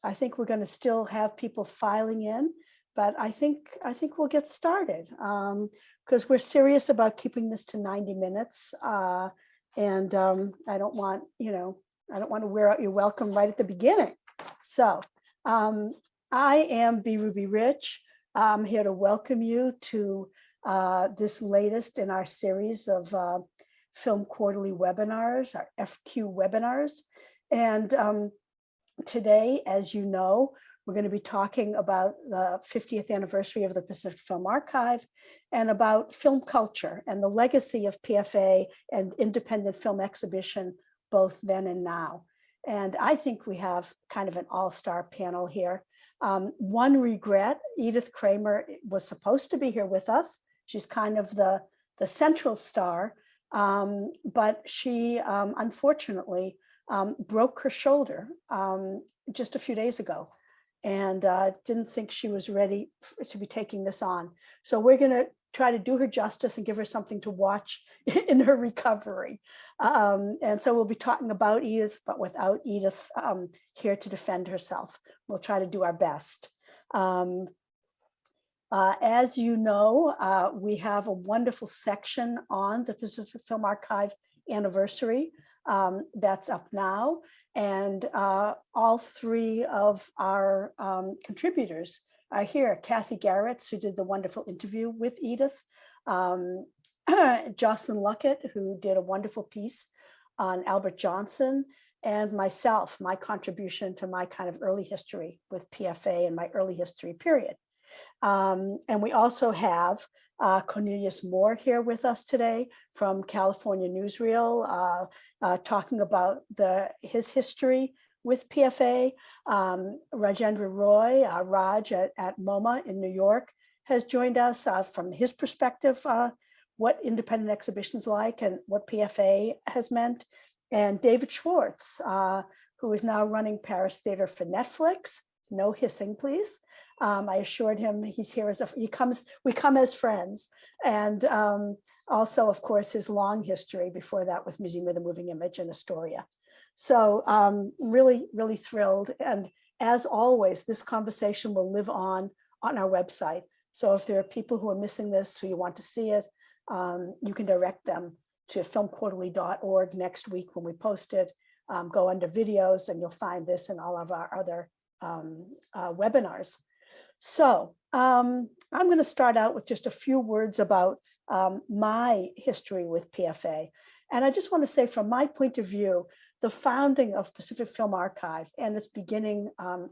I think we're going to still have people filing in, but I think we'll get started because we're serious about keeping this to 90 minutes. And I don't want, I don't want to wear out your welcome right at the beginning. So I am B. Ruby Rich. I'm here to welcome you to this latest in our series of Film Quarterly webinars, our FQ webinars. And today, as you know, we're going to be talking about the 50th anniversary of the Pacific Film Archive and about film culture and the legacy of PFA and independent film exhibition, both then and now. And I think we have kind of an all-star panel here. One regret, Edith Kramer was supposed to be here with us. She's kind of the central star, but she unfortunately broke her shoulder just a few days ago and didn't think she was ready to be taking this on. So we're going to try to do her justice and give her something to watch in her recovery. And so we'll be talking about Edith, but without Edith here to defend herself. We'll try to do our best. As you know, we have a wonderful section on the Pacific Film Archive anniversary that's up now. And all three of our contributors are here. Kathy Geritz, who did the wonderful interview with Edith, Josslyn Luckett, who did a wonderful piece on Albert Johnson, and myself, my contribution to my kind of early history with PFA and my early history period. And we also have Cornelius Moore here with us today from California Newsreel, talking about his history with PFA. Rajendra Roy, Raj at MoMA in New York, has joined us from his perspective, what independent exhibitions like and what PFA has meant. And David Schwartz, who is now running Paris Theater for Netflix. No hissing, please. I assured him he's here we come as friends. And also, of course, his long history before that with Museum of the Moving Image in Astoria. So really, really thrilled. And as always, this conversation will live on our website. So if there are people who are missing this, who you want to see it, you can direct them to filmquarterly.org next week when we post it. Go under videos and you'll find this and all of our other webinars. So I'm going to start out with just a few words about my history with PFA. And I just want to say, from my point of view, the founding of Pacific Film Archive and its beginning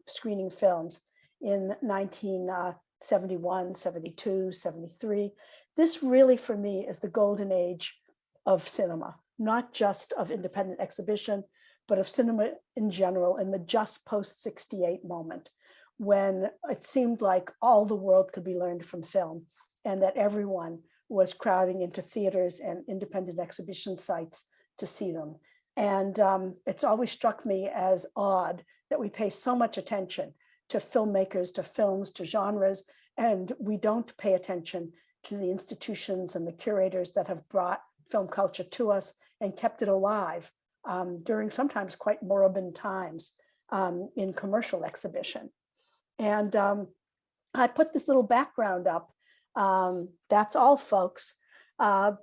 screening films in 1971, 72, 73, this really for me is the golden age of cinema, not just of independent exhibition, but of cinema in general in the just post-68 moment, when it seemed like all the world could be learned from film and that everyone was crowding into theaters and independent exhibition sites to see them. And it's always struck me as odd that we pay so much attention to filmmakers, to films, to genres, and we don't pay attention to the institutions and the curators that have brought film culture to us and kept it alive during sometimes quite moribund times in commercial exhibition. And I put this little background up. That's all, folks,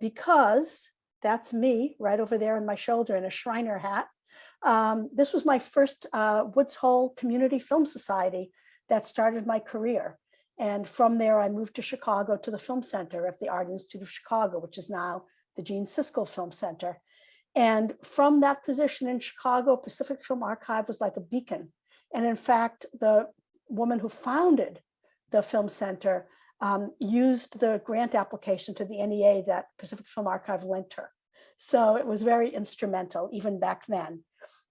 because that's me right over there on my shoulder in a Shriner hat. This was my first Woods Hole Community Film Society that started my career. And from there, I moved to Chicago to the Film Center at the Art Institute of Chicago, which is now the Gene Siskel Film Center. And from that position in Chicago, Pacific Film Archive was like a beacon. And in fact, the woman who founded the Film Center used the grant application to the NEA that Pacific Film Archive lent her. So it was very instrumental even back then.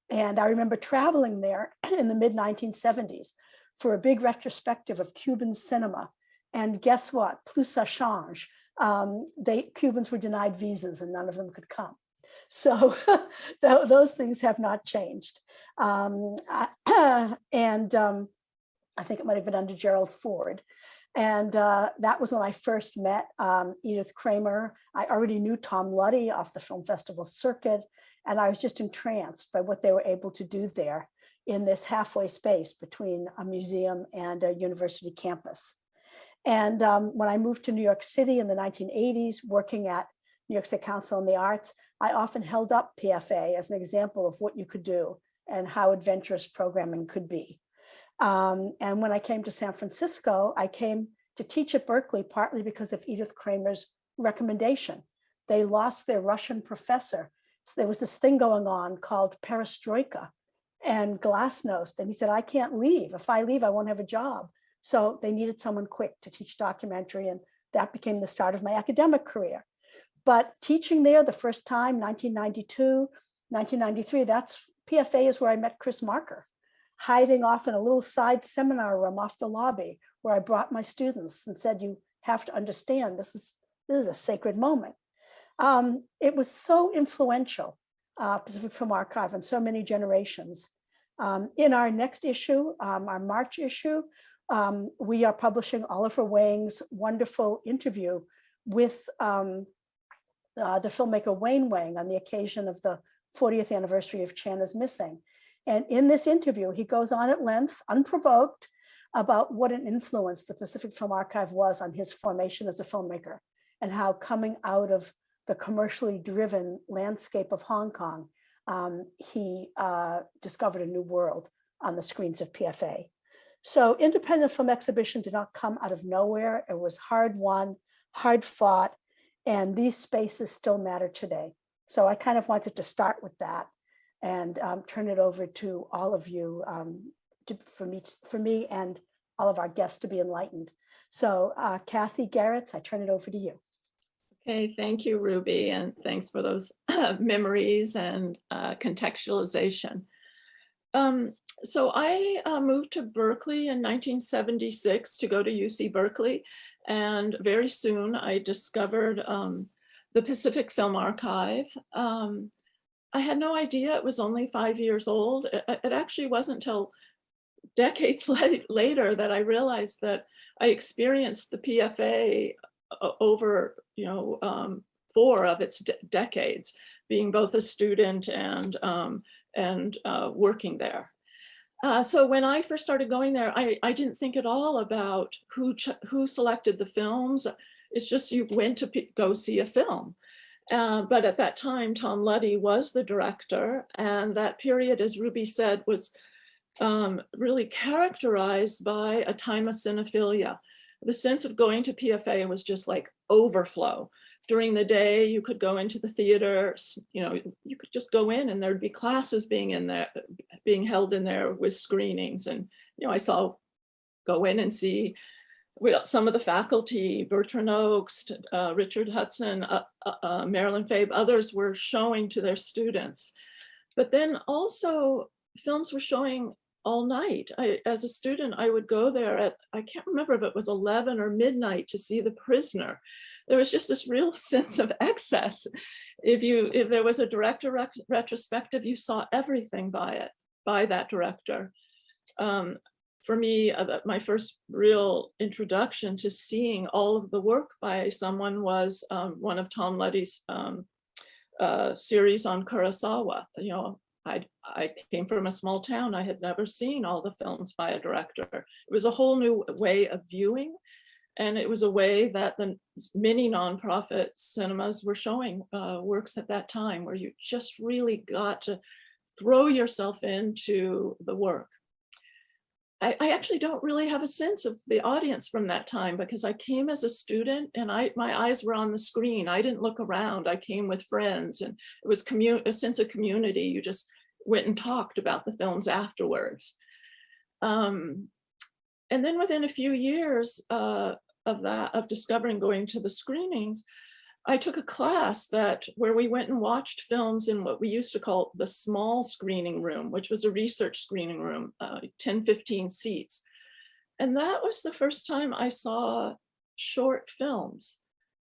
And I remember traveling there in the mid-1970s for a big retrospective of Cuban cinema. And guess what? Plus ça change. Cubans were denied visas and none of them could come. So those things have not changed. I think it might have been under Gerald Ford. And that was when I first met Edith Kramer. I already knew Tom Luddy off the film festival circuit, and I was just entranced by what they were able to do there. in this halfway space between a museum and a university campus. And when I moved to New York City in the 1980s, working at New York State Council on the Arts, I often held up PFA as an example of what you could do and how adventurous programming could be. And when I came to San Francisco, I came to teach at Berkeley partly because of Edith Kramer's recommendation. They lost their Russian professor. So there was this thing going on called perestroika and glasnost. And he said, I can't leave. If I leave, I won't have a job. So they needed someone quick to teach documentary. And that became the start of my academic career. But teaching there the first time, 1992, 1993, that's PFA is where I met Chris Marker, hiding off in a little side seminar room off the lobby where I brought my students and said, you have to understand, this is a sacred moment. It was so influential, Pacific Film Archive, and so many generations. In our next issue, our March issue, we are publishing Oliver Wang's wonderful interview with the filmmaker Wang on the occasion of the 40th anniversary of Chan is Missing. And in this interview, he goes on at length, unprovoked, about what an influence the Pacific Film Archive was on his formation as a filmmaker, and how coming out of the commercially driven landscape of Hong Kong, he discovered a new world on the screens of PFA. So independent film exhibition did not come out of nowhere. It was hard won, hard fought, and these spaces still matter today. So I kind of wanted to start with that and turn it over to all of you for me and all of our guests to be enlightened. So Kathy Geritz, I turn it over to you. Okay, thank you, Ruby, and thanks for those memories and contextualization. So I moved to Berkeley in 1976 to go to UC Berkeley, and very soon I discovered the Pacific Film Archive. I had no idea it was only 5 years old. It actually wasn't until decades later that I realized that I experienced the PFA over 4 of its decades, being both a student and working there. So when I first started going there, I didn't think at all about who selected the films. It's just you went to go see a film. But at that time, Tom Luddy was the director, and that period, as Ruby said, was really characterized by a time of cinephilia. The sense of going to PFA was just like overflow. During the day, you could go into the theater, you could just go in and there'd be classes being held in there with screenings. And, I saw go in and see some of the faculty, Bertrand Oakes, Richard Hudson, Marilyn Fabe, others were showing to their students. But then also films were showing all night. As a student, I would go there at, I can't remember if it was 11 or midnight to see The Prisoner. There was just this real sense of excess. If there was a director retrospective, you saw everything by that director. For me, my first real introduction to seeing all of the work by someone was one of Tom Luddy's series on Kurosawa. I came from a small town. I had never seen all the films by a director. It was a whole new way of viewing. And it was a way that the many nonprofit cinemas were showing works at that time, where you just really got to throw yourself into the work. I actually don't really have a sense of the audience from that time, because I came as a student and my eyes were on the screen. I didn't look around. I came with friends, and it was a sense of community. You just went and talked about the films afterwards. And then within a few years of discovering going to the screenings, I took a class where we went and watched films in what we used to call the small screening room, which was a research screening room, 10, 15 seats. And that was the first time I saw short films.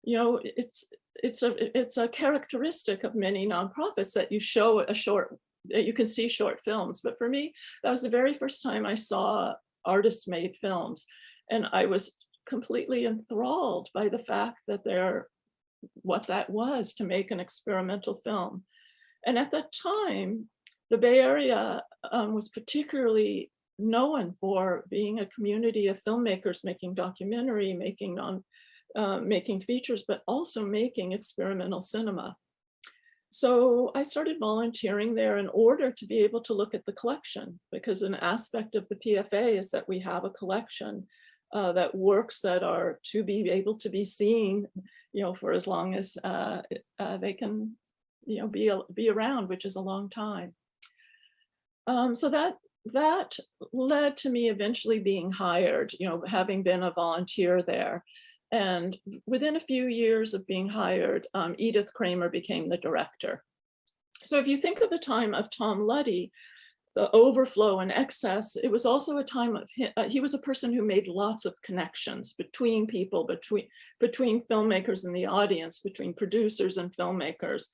It's a characteristic of many nonprofits that you show that you can see short films. But for me, that was the very first time I saw artist-made films. And I was completely enthralled by the fact that what that was to make an experimental film. And at that time, The Bay Area was particularly known for being a community of filmmakers making documentary, making features, but also making experimental cinema. So I started volunteering there in order to be able to look at the collection, because an aspect of the PFA is that we have a collection that works that are to be able to be seen, for as long as they can, be around, which is a long time. So that led to me eventually being hired, having been a volunteer there. And within a few years of being hired, Edith Kramer became the director. So if you think of the time of Tom Luddy, the overflow and excess, it was also a time of he was a person who made lots of connections between people, between filmmakers and the audience, between producers and filmmakers.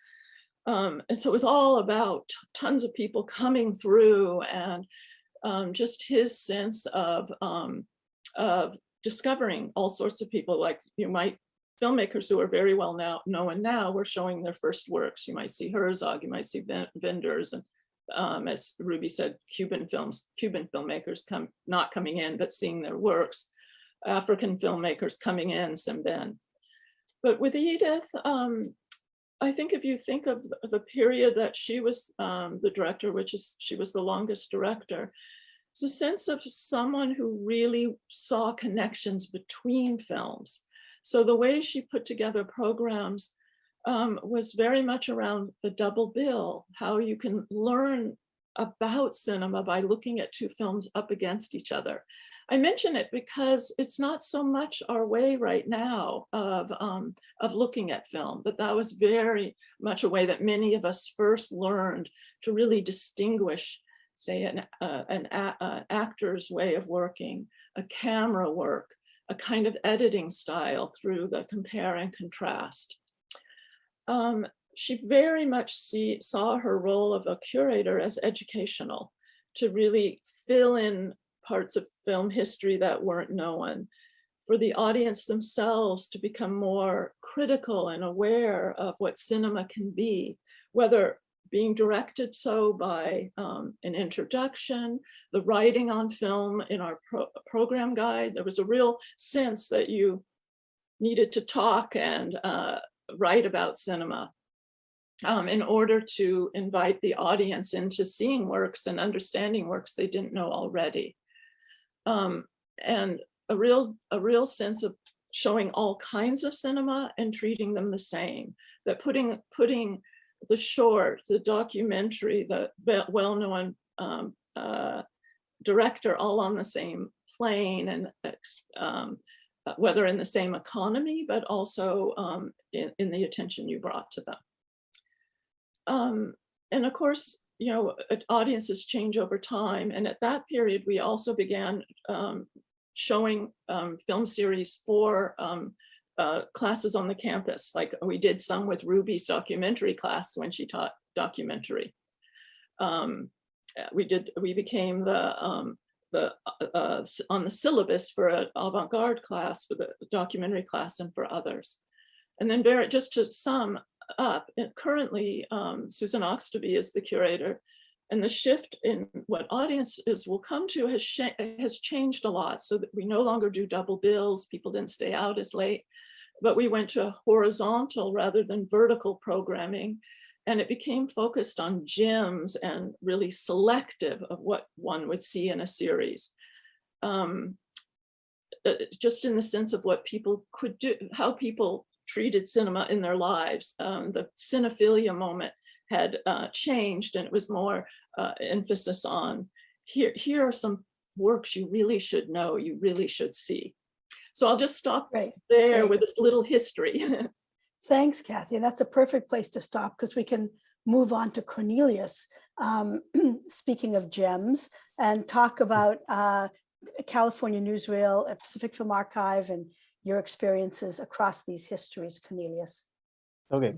And so it was all about tons of people coming through, and just his sense of discovering all sorts of people. Like, filmmakers who are very well known now were showing their first works. You might see Herzog, you might see Wenders, and as Ruby said, Cuban filmmakers not coming in, but seeing their works. African filmmakers coming in, Semben. But with Edith, I think if you think of the period that she was the director, she was the longest director, it's a sense of someone who really saw connections between films. So the way she put together programs was very much around the double bill, how you can learn about cinema by looking at two films up against each other. I mention it because it's not so much our way right now of looking at film, but that was very much a way that many of us first learned to really distinguish, say, an actor's way of working, a camera work, a kind of editing style through the compare and contrast. She very much saw her role of a curator as educational, to really fill in parts of film history that weren't known, for the audience themselves to become more critical and aware of what cinema can be, whether being directed so by an introduction, the writing on film in our program guide. There was a real sense that you needed to talk and write about cinema in order to invite the audience into seeing works and understanding works they didn't know already. And a real sense of showing all kinds of cinema and treating them the same, that putting the short, the documentary, the well-known director all on the same plane, and whether in the same economy, but also in the attention you brought to them. And of course, audiences change over time. And at that period, we also began showing film series for classes on the campus. Like we did some with Ruby's documentary class when she taught documentary. We became on the syllabus for an avant-garde class, for the documentary class, and for others. And then just to sum up, currently Susan Oxtoby is the curator, and the shift in what audiences will come to has changed a lot, so that we no longer do double bills. People didn't stay out as late, but we went to horizontal rather than vertical programming, and it became focused on gems and really selective of what one would see in a series. Just in the sense of what people could do, how people treated cinema in their lives. The cinephilia moment had changed, and it was more emphasis on here are some works you really should know, you really should see. So I'll just stop there with this little history. Thanks, Kathy. That's a perfect place to stop, because we can move on to Cornelius, speaking of gems, and talk about California Newsreel, Pacific Film Archive, and your experiences across these histories, Cornelius. Okay,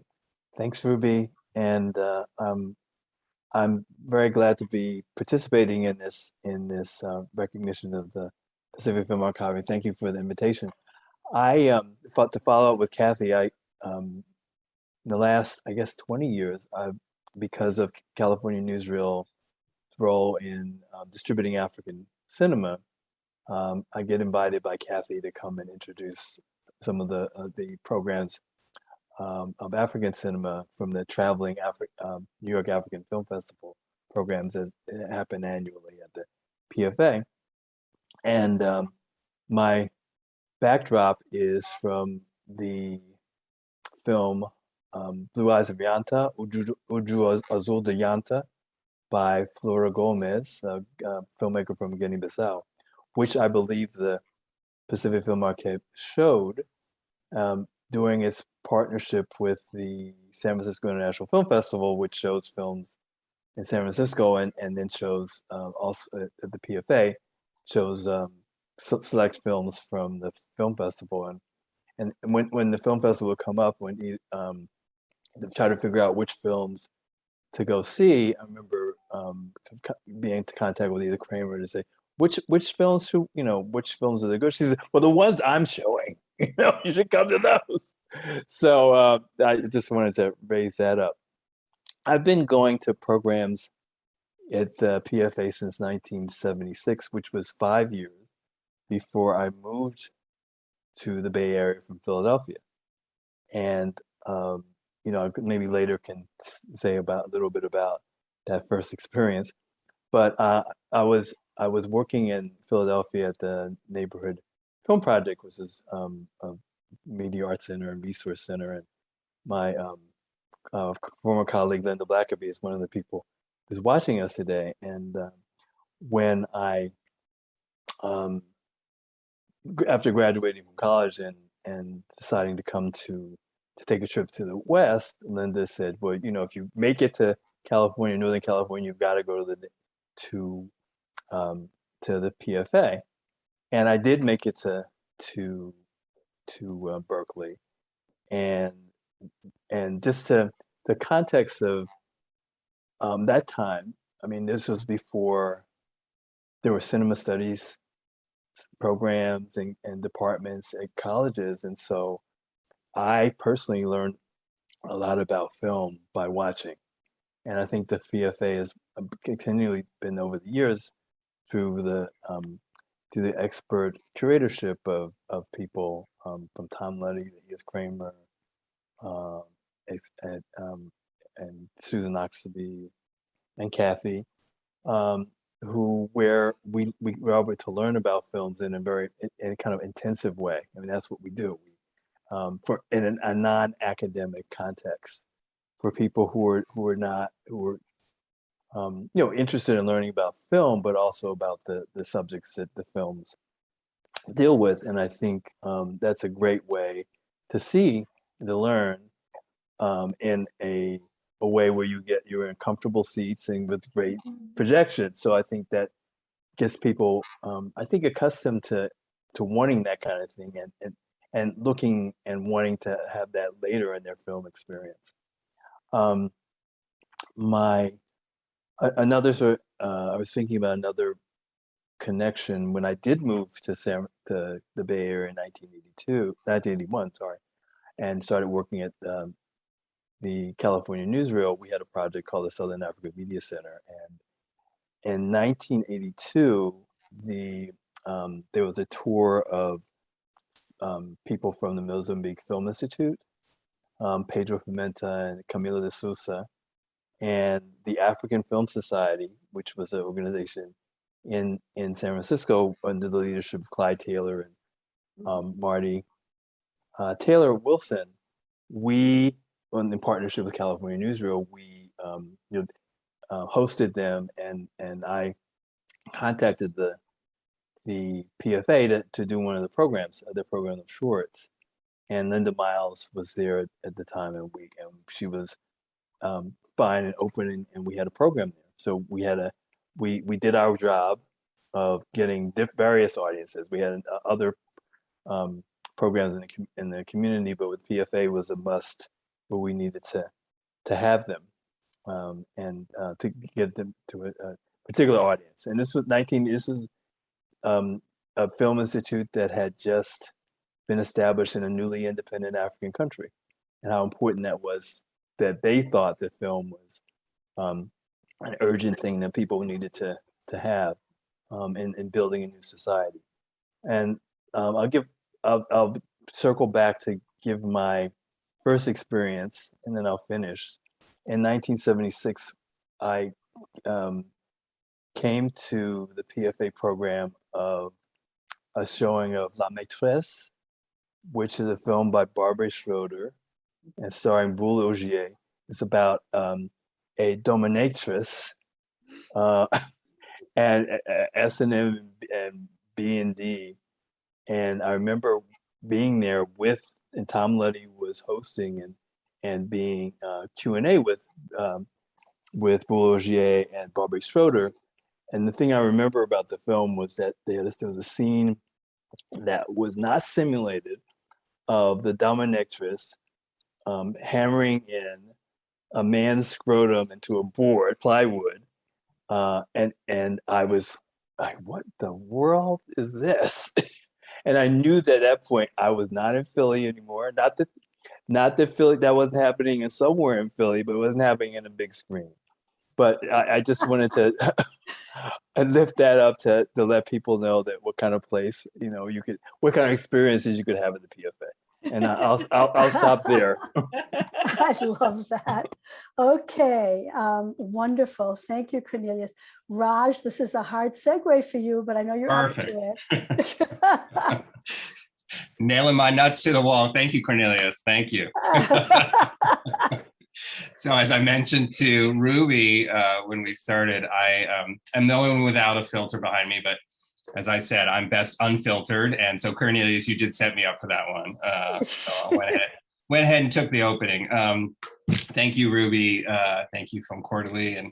thanks, Ruby. And I'm very glad to be participating in this recognition of the Pacific Film Archive. Thank you for the invitation. I thought to follow up with Kathy. In the last, I guess, 20 years, I've because of California Newsreel's role in distributing African cinema, I get invited by Kathy to come and introduce some of the programs of African cinema from the traveling New York African Film Festival programs that happen annually at the PFA. And my backdrop is from the film Blue Eyes of Yanta, Uju Azul de Yanta, by Flora Gomez, a filmmaker from Guinea-Bissau, which I believe the Pacific Film Archive showed during its partnership with the San Francisco International Film Festival, which shows films in San Francisco and then shows also at the PFA, shows select films from the film festival. And when the film festival would come up, when you try to figure out which films to go see, I remember being in contact with Edith Kramer to say, which films which films are the good? She said, well, the ones I'm showing, you should come to those. So I just wanted to raise that up. I've been going to programs at the PFA since 1976, which was 5 years before I moved to the Bay Area from Philadelphia. And maybe later can say a little bit about that first experience. But I was working in Philadelphia at the Neighborhood Film Project, which is a media arts center and resource center. And my former colleague Linda Blackaby is one of the people who's watching us today. And when I, after graduating from college and deciding to come to take a trip to the West, Linda said, well, if you make it to California, Northern California, you've got to go to the PFA. And I did make it to Berkeley. And just to the context of that time, I mean, this was before there were cinema studies programs and departments at colleges. And so I personally learned a lot about film by watching. And I think the PFA has continually been over the years through the expert curatorship of people from Tom Letty, Edith Kramer, and Susan Oxtoby and Kathy, where we were able to learn about films in a kind of intensive way. I mean, that's what we do. In a non-academic context for people who were interested in learning about film, but also about the subjects that the films deal with. And I think that's a great way to learn in a way where you're in comfortable seats and with great projection. So I think that gets people, I think, accustomed to wanting that kind of thing and looking and wanting to have that later in their film experience. I was thinking about another connection when I did move to the Bay Area in 1981, and started working at the California Newsreel. We had a project called the Southern Africa Media Center, and in 1982, there was a tour of people from the Mozambique Film Institute, Pedro Pimenta and Camila de Sousa, and the African Film Society, which was an organization in San Francisco under the leadership of Clyde Taylor and Marty Taylor Wilson. We, in partnership with California Newsreel, we hosted them, and I contacted the PFA to do one of the programs, the program of Schwartz, and Linda Miles was there at the time, and she was fine and open, and we had a program there. So we did our job of getting various audiences. We had other programs in the community, but with PFA was a must, where we needed to have them and to get them to a particular audience. And this was a film institute that had just been established in a newly independent African country, and how important that was, that they thought that film an urgent thing that people needed to have in building a new society. And I'll circle back to give my first experience, and then I'll finish. In 1976, I came to the PFA program of a showing of La Maîtresse, which is a film by Barbara Schroeder and starring Boule Ogier. It's about a dominatrix and S&M and B&D. And I remember being there and Tom Luddy was hosting and being Q&A with Boule Ogier and Barbara Schroeder. And the thing I remember about the film was that there was a scene that was not simulated of the dominatrix hammering in a man's scrotum into a plywood. And I was like, what the world is this? And I knew that at that point I was not in Philly anymore. Not that Philly, that wasn't happening in somewhere in Philly, but it wasn't happening in a big screen. But I just wanted to lift that up to let people know that what kind of place, what kind of experiences you could have at the PFA. And I'll stop there. I love that. Okay, wonderful. Thank you, Cornelius. Raj, this is a hard segue for you, but I know you're up to it. Nailing my nuts to the wall. Thank you, Cornelius. Thank you. So as I mentioned to Ruby when we started, I'm the only one without a filter behind me, but as I said, I'm best unfiltered. And so Cornelius, you did set me up for that one. So I went ahead and took the opening. Thank you, Ruby. Thank you from Quarterly and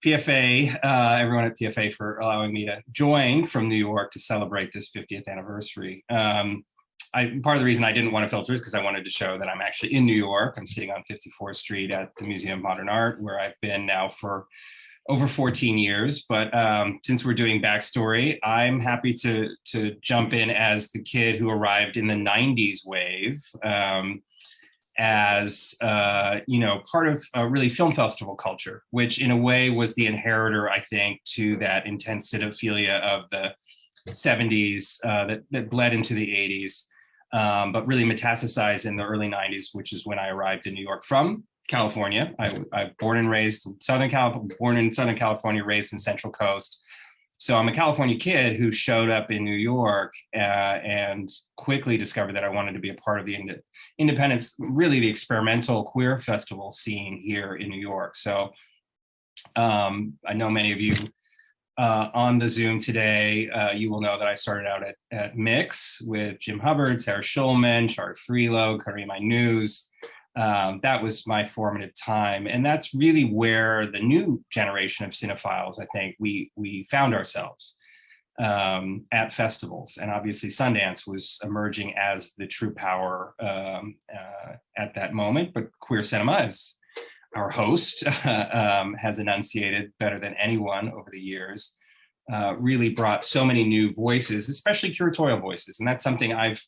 PFA, everyone at PFA for allowing me to join from New York to celebrate this 50th anniversary. Part of the reason I didn't want to filter is because I wanted to show that I'm actually in New York. I'm sitting on 54th Street at the Museum of Modern Art, where I've been now for over 14 years. But since we're doing backstory, I'm happy to jump in as the kid who arrived in the 90s wave as part of really film festival culture, which in a way was the inheritor, I think, to that intense cinephilia of the 70s that bled into the 80s. But really metastasized in the early 90s, which is when I arrived in New York from California. I born in Southern California, raised in Central Coast. So I'm a California kid who showed up in New York and quickly discovered that I wanted to be a part of the independence, really the experimental queer festival scene here in New York. So I know many of you on the Zoom today, you will know that I started out at Mix with Jim Hubbard, Sarah Schulman, Shar Freelo, Karima News. That was my formative time. And that's really where the new generation of cinephiles, I think, we found ourselves at festivals. And obviously Sundance was emerging as the true power at that moment. But queer cinema, as our host has enunciated better than anyone over the years, really brought so many new voices, especially curatorial voices. And that's something I've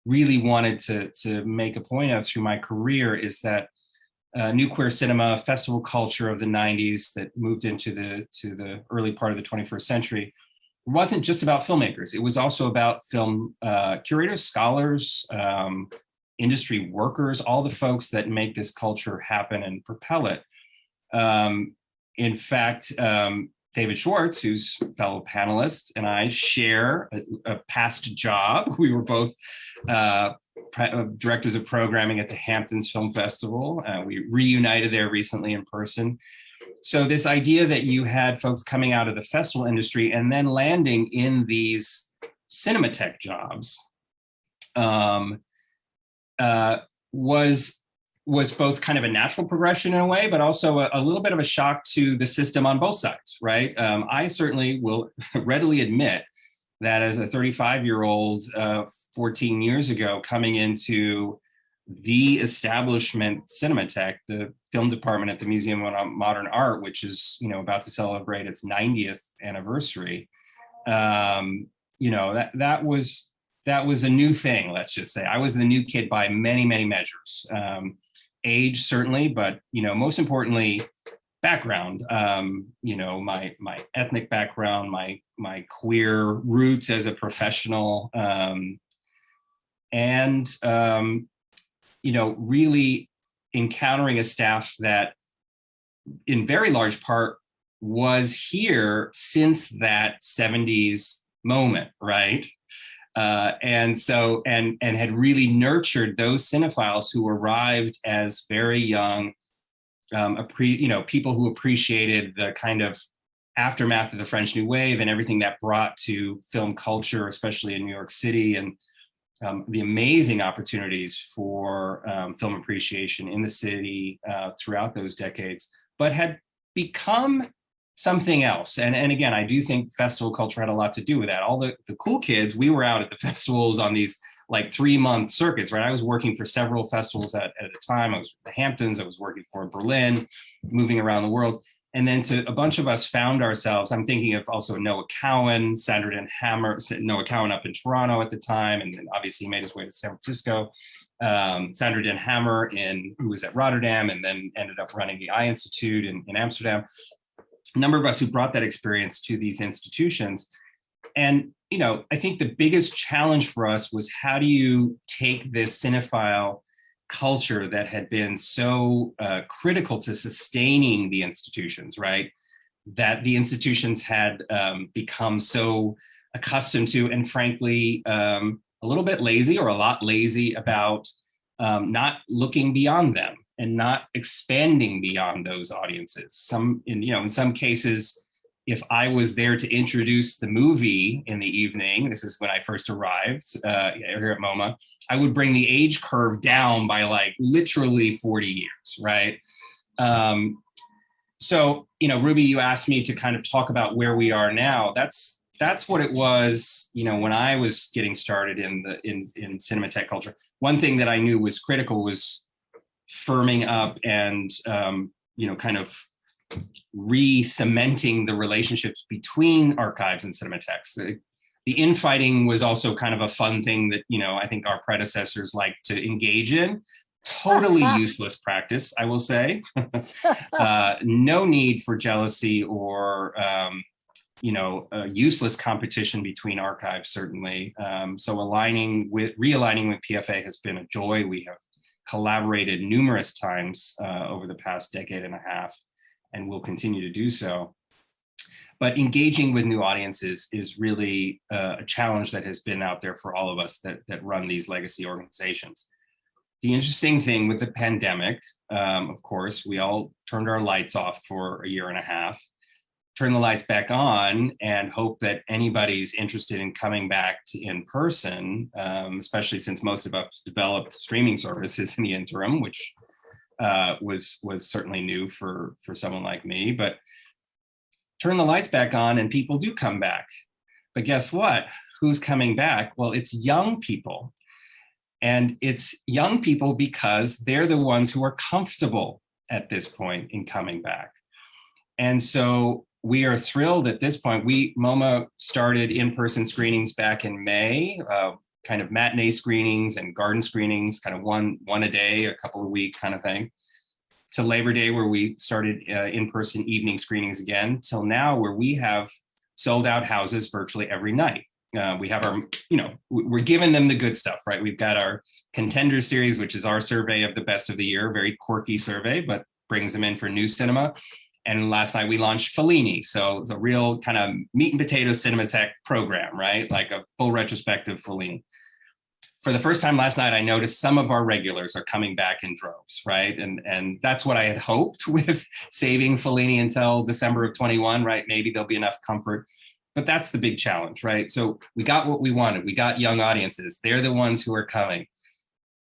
really wanted to make a point of through my career, is that new queer cinema, festival culture of the 90s that moved into the early part of the 21st century wasn't just about filmmakers. It was also about film curators, scholars, industry workers, all the folks that make this culture happen and propel it. In fact, David Schwartz, who's a fellow panelist, and I share a past job. We were both directors of programming at the Hamptons Film Festival. We reunited there recently in person. So this idea that you had folks coming out of the festival industry and then landing in these Cinematech jobs was both kind of a natural progression in a way, but also a little bit of a shock to the system on both sides, right? I certainly will readily admit that as a 35-year-old 14 years ago, coming into the establishment Cinematech, the film department at the Museum of Modern Art, which is, about to celebrate its 90th anniversary, that was a new thing, let's just say. I was the new kid by many, many measures. Age, certainly, but most importantly, background, you know, my ethnic background, my queer roots as a professional, and you know, really encountering a staff that in very large part was here since that 70s moment, right? And so, and had really nurtured those cinephiles who arrived as very young, you know, people who appreciated the kind of aftermath of the French New Wave and everything that brought to film culture, especially in New York City, and the amazing opportunities for film appreciation in the city throughout those decades, but had become something else. And again, I do think festival culture had a lot to do with that. All the cool kids, we were out at the festivals on these like 3-month circuits, right? I was working for several festivals at the time. I was with the Hamptons, I was working for Berlin, moving around the world. And then a bunch of us found ourselves, I'm thinking of also Noah Cowan, Sandra Den Hammer, Noah Cowan up in Toronto at the time, and then obviously he made his way to San Francisco. Sandra Den Hammer, who was at Rotterdam and then ended up running the Eye Institute in Amsterdam. A number of us who brought that experience to these institutions. And, you know, I think the biggest challenge for us was, how do you take this cinephile culture that had been so critical to sustaining the institutions, right? That the institutions had become so accustomed to, and frankly, a little bit lazy, or a lot lazy about not looking beyond them and not expanding beyond those audiences. In some cases, if I was there to introduce the movie in the evening, this is when I first arrived here at MoMA, I would bring the age curve down by like literally 40 years, right? So, you know, Ruby, you asked me to kind of talk about where we are now. That's what it was, you know, when I was getting started in Cinematheque culture. One thing that I knew was critical was firming up and, you know, kind of re-cementing the relationships between archives and cinematheques. The infighting was also kind of a fun thing that, you know, I think our predecessors liked to engage in. Totally useless practice, I will say. No need for jealousy or, you know, useless competition between archives, certainly. So realigning with PFA has been a joy. We have collaborated numerous times over the past decade and a half, and will continue to do so. But engaging with new audiences is really a challenge that has been out there for all of us that run these legacy organizations. The interesting thing with the pandemic, of course, we all turned our lights off for a year and a half, turn the lights back on, and hope that anybody's interested in coming back to in person, especially since most of us developed streaming services in the interim, which was certainly new for someone like me. But turn the lights back on and people do come back. But guess what? Who's coming back? Well, it's young people. And it's young people because they're the ones who are comfortable at this point in coming back. And so we are thrilled at this point. MoMA started in-person screenings back in May, kind of matinee screenings and garden screenings, kind of one a day, a couple a week kind of thing, to Labor Day, where we started in-person evening screenings again, till now, where we have sold out houses virtually every night. We have our, you know, we're giving them the good stuff, right? We've got our Contender series, which is our survey of the best of the year, very quirky survey, but brings them in for new cinema. And last night we launched Fellini. So it's a real kind of meat and potatoes Cinematheque program, right? Like a full retrospective Fellini. For the first time last night, I noticed some of our regulars are coming back in droves, right? And that's what I had hoped with saving Fellini until December of 21, right? Maybe there'll be enough comfort. But that's the big challenge, right? So we got what we wanted. We got young audiences. They're the ones who are coming.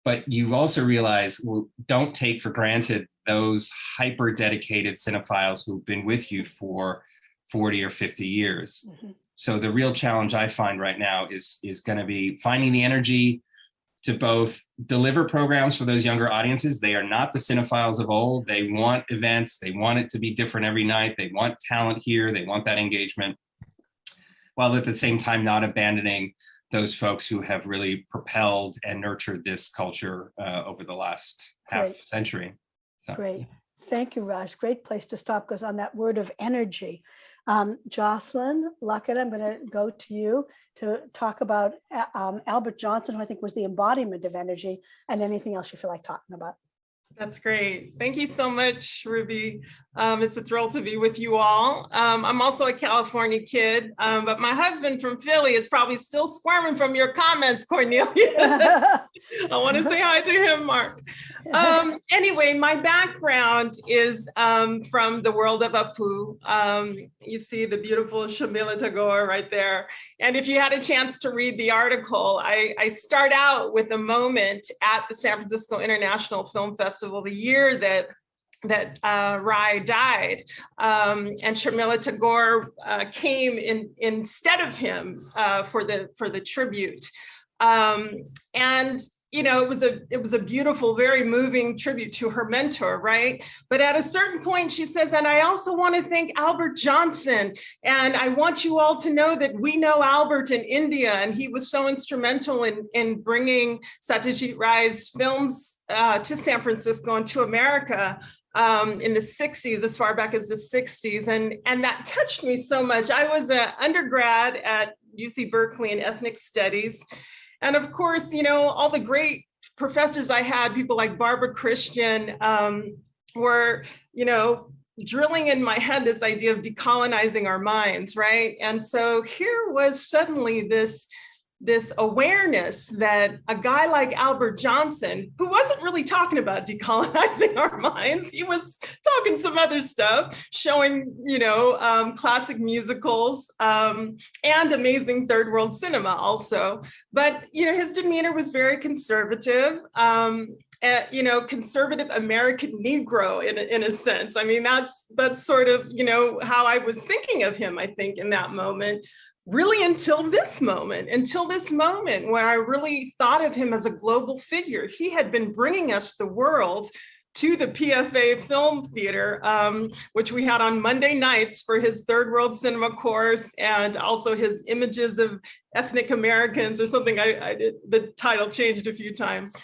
But you also realize, well, don't take for granted those hyper dedicated cinephiles who've been with you for 40 or 50 years. Mm-hmm. So the real challenge I find right now is going to be finding the energy to both deliver programs for those younger audiences. They are not the cinephiles of old. They want events. They want it to be different every night. They want talent here. They want that engagement, while at the same time not abandoning those folks who have really propelled and nurtured this culture over the last half century. So. Great. Thank you, Raj. Great place to stop, because on that word of energy, Josslyn Luckett, I'm going to go to you to talk about Albert Johnson, who I think was the embodiment of energy, and anything else you feel like talking about. That's great. Thank you so much, Ruby. It's a thrill to be with you all. I'm also a California kid, but my husband from Philly is probably still squirming from your comments, Cornelia. I want to say hi to him, Mark. Anyway, my background is from the world of Apu. You see the beautiful Shamila Tagore right there. And if you had a chance to read the article, I start out with a moment at the San Francisco International Film Festival the year that Rai died, and Shamila Tagore came instead of him for the tribute, and you know, it was a beautiful, very moving tribute to her mentor, right? But at a certain point, she says, and I also want to thank Albert Johnson, and I want you all to know that we know Albert in India, and he was so instrumental in bringing Satyajit Ray's films to San Francisco and to America in the 60s, as far back as the 60s. And that touched me so much. I was an undergrad at UC Berkeley in ethnic studies. And of course, you know, all the great professors I had, people like Barbara Christian, were, you know, drilling in my head this idea of decolonizing our minds, right? And so here was suddenly this awareness that a guy like Albert Johnson, who wasn't really talking about decolonizing our minds, he was talking some other stuff, showing, you know, classic musicals and amazing third world cinema also. But, you know, his demeanor was very conservative. You know, conservative American Negro in a sense. I mean, that's sort of, you know, how I was thinking of him, I think, in that moment. Really until this moment where I really thought of him as a global figure. He had been bringing us the world to the PFA Film Theater, which we had on Monday nights for his third world cinema course, and also his images of ethnic Americans or something. I did, the title changed a few times.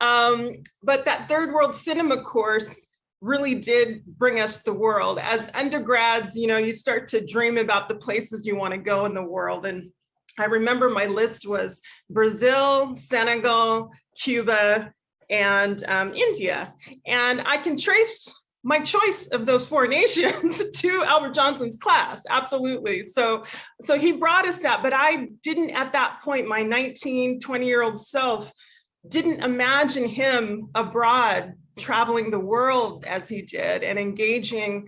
But that third world cinema course really did bring us the world. As undergrads, you know, you start to dream about the places you want to go in the world. And I remember my list was Brazil, Senegal, Cuba, and India. And I can trace my choice of those four nations to Albert Johnson's class, absolutely. So he brought us that, but I didn't at that point, my 19, 20-year-old self didn't imagine him abroad traveling the world as he did and engaging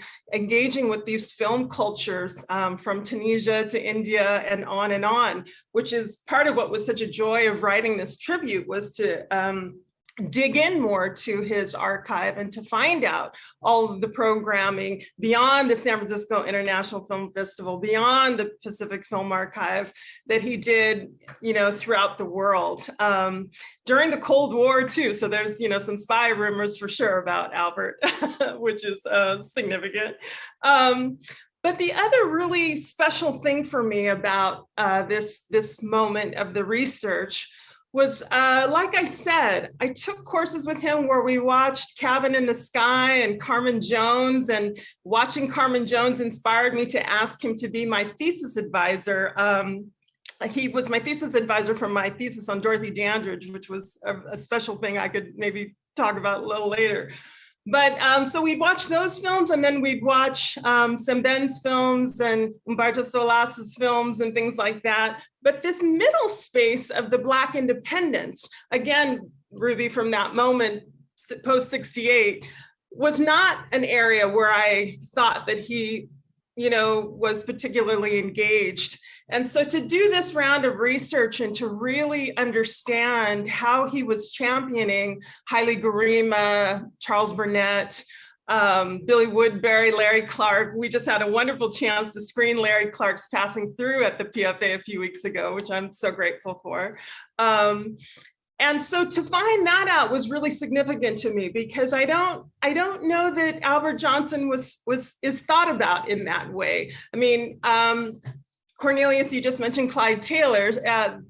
with these film cultures from Tunisia to India and on, which is part of what was such a joy of writing this tribute, was to dig in more to his archive and to find out all of the programming beyond the San Francisco International Film Festival, beyond the Pacific Film Archive that he did, you know, throughout the world during the Cold War too. So there's, you know, some spy rumors for sure about Albert, which is significant. But the other really special thing for me about this moment of the research was, like I said, I took courses with him where we watched Cabin in the Sky and Carmen Jones, and watching Carmen Jones inspired me to ask him to be my thesis advisor. He was my thesis advisor for my thesis on Dorothy Dandridge, which was a special thing I could maybe talk about a little later. But so we'd watch those films, and then we'd watch Semben's films and Humberto Solas's films and things like that. But this middle space of the Black independence, again, Ruby, from that moment, post-68, was not an area where I thought that he, you know, was particularly engaged. And so to do this round of research and to really understand how he was championing Haile Gerima, Charles Burnett, Billy Woodbury, Larry Clark. We just had a wonderful chance to screen Larry Clark's Passing Through at the PFA a few weeks ago, which I'm so grateful for. And so to find that out was really significant to me, because I don't know that Albert Johnson is thought about in that way. I mean, Cornelius, you just mentioned Clyde Taylor,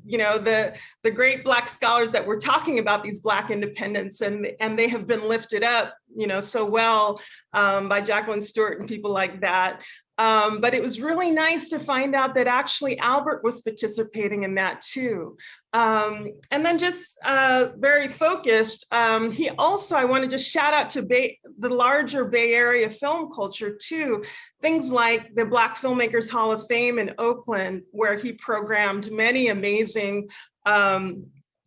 you know, the great Black scholars that were talking about these Black independence, and they have been lifted up, so well by Jacqueline Stewart and people like that. But it was really nice to find out that actually Albert was participating in that too. And then just very focused, he also, I want to just shout out to the larger Bay Area film culture too. Things like the Black Filmmakers Hall of Fame in Oakland, where he programmed many amazing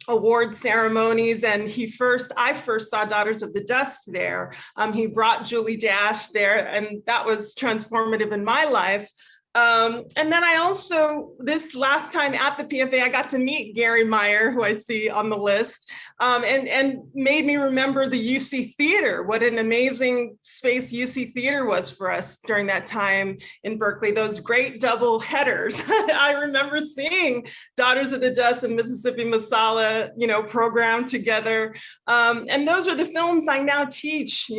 award ceremonies. And I first saw Daughters of the Dust there. He brought Julie Dash there, and that was transformative in my life. And then I also, this last time at the PFA, I got to meet Gary Meyer, who I see on the list, and made me remember the UC Theater, what an amazing space UC Theater was for us during that time in Berkeley, those great double headers. I remember seeing Daughters of the Dust and Mississippi Masala, programmed together. And those are the films I now teach,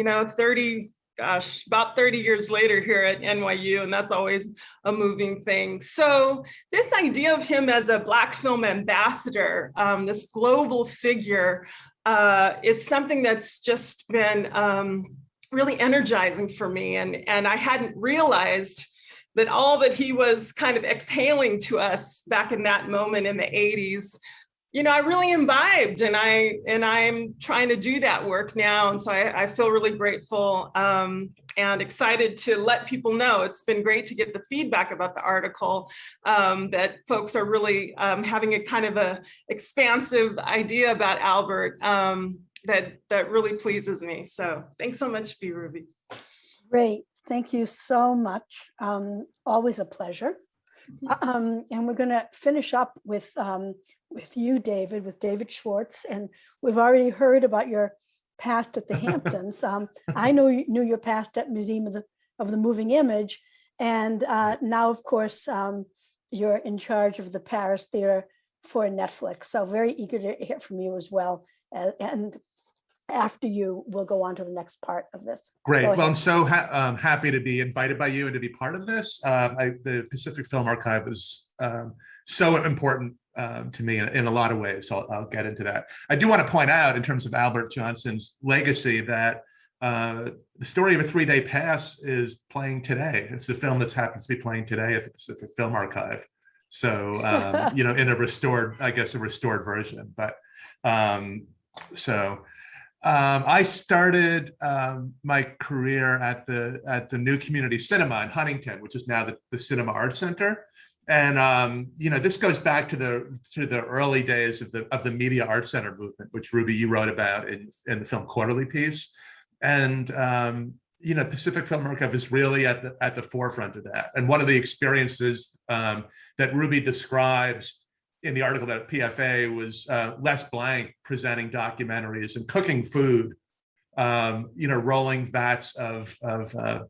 about 30 years later here at NYU, and that's always a moving thing. So this idea of him as a Black film ambassador, this global figure, is something that's just been really energizing for me. And I hadn't realized that all that he was kind of exhaling to us back in that moment in the 80s, I really imbibed, and I'm trying to do that work now. And so I feel really grateful and excited to let people know. It's been great to get the feedback about the article, that folks are really having a kind of a expansive idea about Albert that really pleases me. So thanks so much, B. Ruby. Great. Thank you so much. Always a pleasure. And we're going to finish up with you, David, with David Schwartz. And we've already heard about your past at the Hamptons. I knew your past at Museum of the Moving Image. And now, of course, you're in charge of the Paris Theater for Netflix. So very eager to hear from you as well. And after you, we'll go on to the next part of this. Great. Well, I'm so happy to be invited by you and to be part of this. The Pacific Film Archive is so important to me in a lot of ways. So I'll get into that. I do want to point out, in terms of Albert Johnson's legacy, that the Story of a 3-Day Pass is playing today. It's the film that happens to be playing today at the Pacific Film Archive. So, in a restored version. But I started my career at the New Community Cinema in Huntington, which is now the Cinema Arts Center. And this goes back to the early days of the Media Arts Center movement, which, Ruby, you wrote about in the Film Quarterly piece. And Pacific Film Archive is really at the forefront of that. And one of the experiences that Ruby describes in the article about PFA was Les Blank presenting documentaries and cooking food, rolling vats of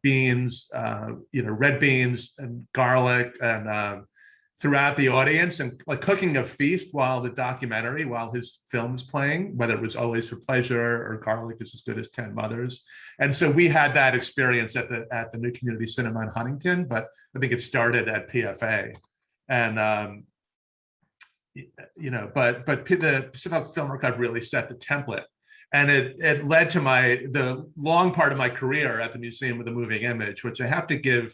beans, red beans and garlic, and throughout the audience, and like cooking a feast while his film is playing, whether it was Always for Pleasure or Garlic is as Good as 10 Mothers. And so we had that experience at the New Community Cinema in Huntington, but I think it started at PFA. And but the Pacific Film Archive really set the template, and it led to the long part of my career at the Museum of the Moving Image, which I have to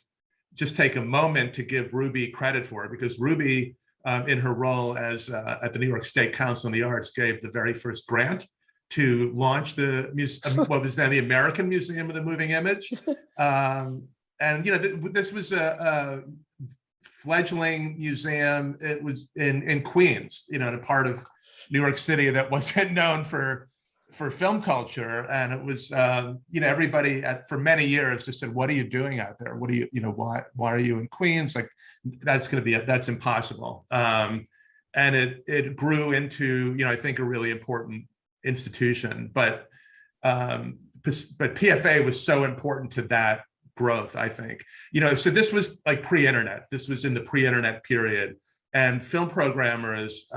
take a moment to give Ruby credit for, because Ruby, in her role as at the New York State Council on the Arts, gave the very first grant to launch what was then the American Museum of the Moving Image, and this was a fledgling museum. It was in Queens, in a part of New York City that wasn't known for film culture. And it was, everybody for many years just said, what are you doing out there? What do you, why are you in Queens? Like, that's impossible. And it grew into, I think, a really important institution. But PFA was so important to that growth, I think. So this was like pre-internet. This was in the pre-internet period, and film programmers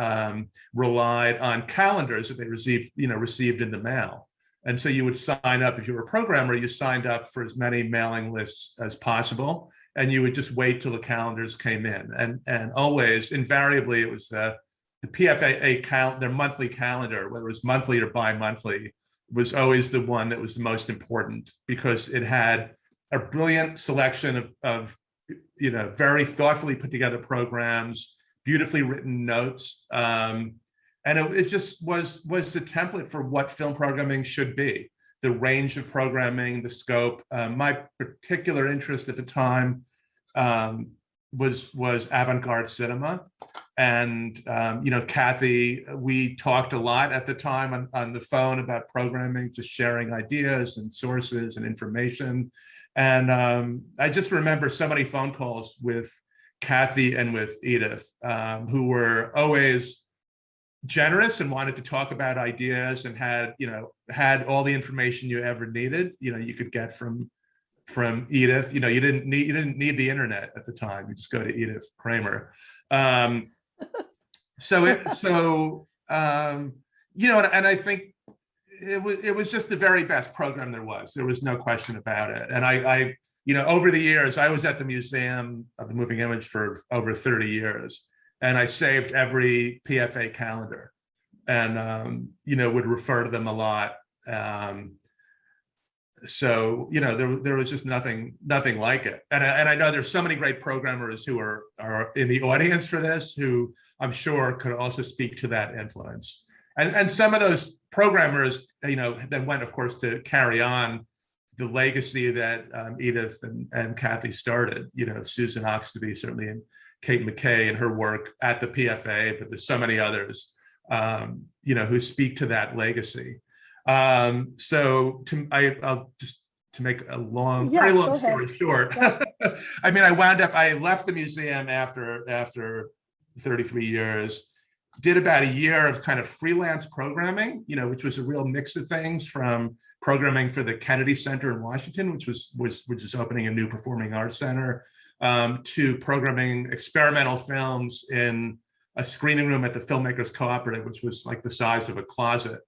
relied on calendars that they received in the mail. And so you would sign up. If you were a programmer, you signed up for as many mailing lists as possible, and you would just wait till the calendars came in. And always, invariably, it was the PFA their monthly calendar, whether it was monthly or bi-monthly, was always the one that was the most important, because it had a brilliant selection of very thoughtfully put together programs, beautifully written notes. And it just was the template for what film programming should be. The range of programming, the scope. My particular interest at the time was avant-garde cinema. And, Kathy, we talked a lot at the time on the phone about programming, just sharing ideas and sources and information. And I just remember so many phone calls with Kathy and with Edith, who were always generous and wanted to talk about ideas, and had all the information you ever needed. You could get from Edith. You didn't need the internet at the time. You just go to Edith Kramer. And I think it was just the very best program there was. There was no question about it. And I over the years, I was at the Museum of the Moving Image for over 30 years, and I saved every PFA calendar, and would refer to them a lot. So there was just nothing like it. And I know there's so many great programmers who are in the audience for this, who I'm sure could also speak to that influence. And some of those programmers, then went, of course, to carry on the legacy that Edith and Kathy started. Susan Oxtoby, certainly, and Kate McKay and her work at the PFA, but there's so many others, who speak to that legacy. So I'll just to make a very long story short. Yeah. I left the museum after 33 years, did about a year of kind of freelance programming, which was a real mix of things, from programming for the Kennedy Center in Washington, which was opening a new performing arts center, to programming experimental films in a screening room at the Filmmakers Cooperative, which was like the size of a closet,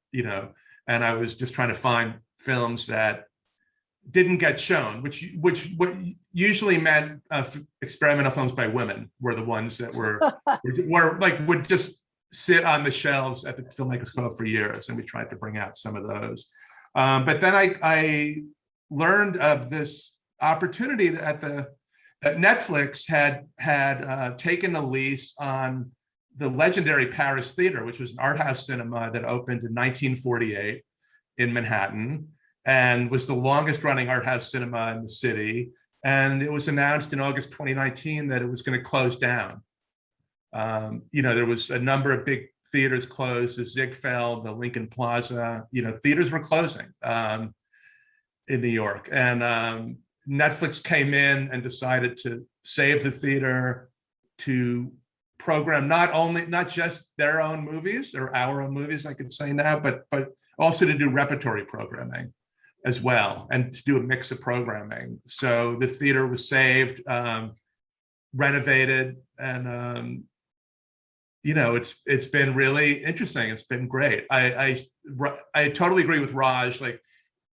and I was just trying to find films that didn't get shown, which usually meant experimental films by women were the ones that would just sit on the shelves at the Filmmakers Co-op for years, and we tried to bring out some of those. But then I learned of this opportunity that Netflix had taken a lease on the legendary Paris Theater, which was an art house cinema that opened in 1948 in Manhattan, and was the longest running art house cinema in the city. And it was announced in August 2019 that it was going to close down. There was a number of big theaters closed, the Ziegfeld, the Lincoln Plaza, theaters were closing in New York. And Netflix came in and decided to save the theater, to program not just their own movies or our own movies, I could say now, but also to do repertory programming as well, and to do a mix of programming. So the theater was saved, renovated, and it's been really interesting. It's been great. I totally agree with Raj. Like,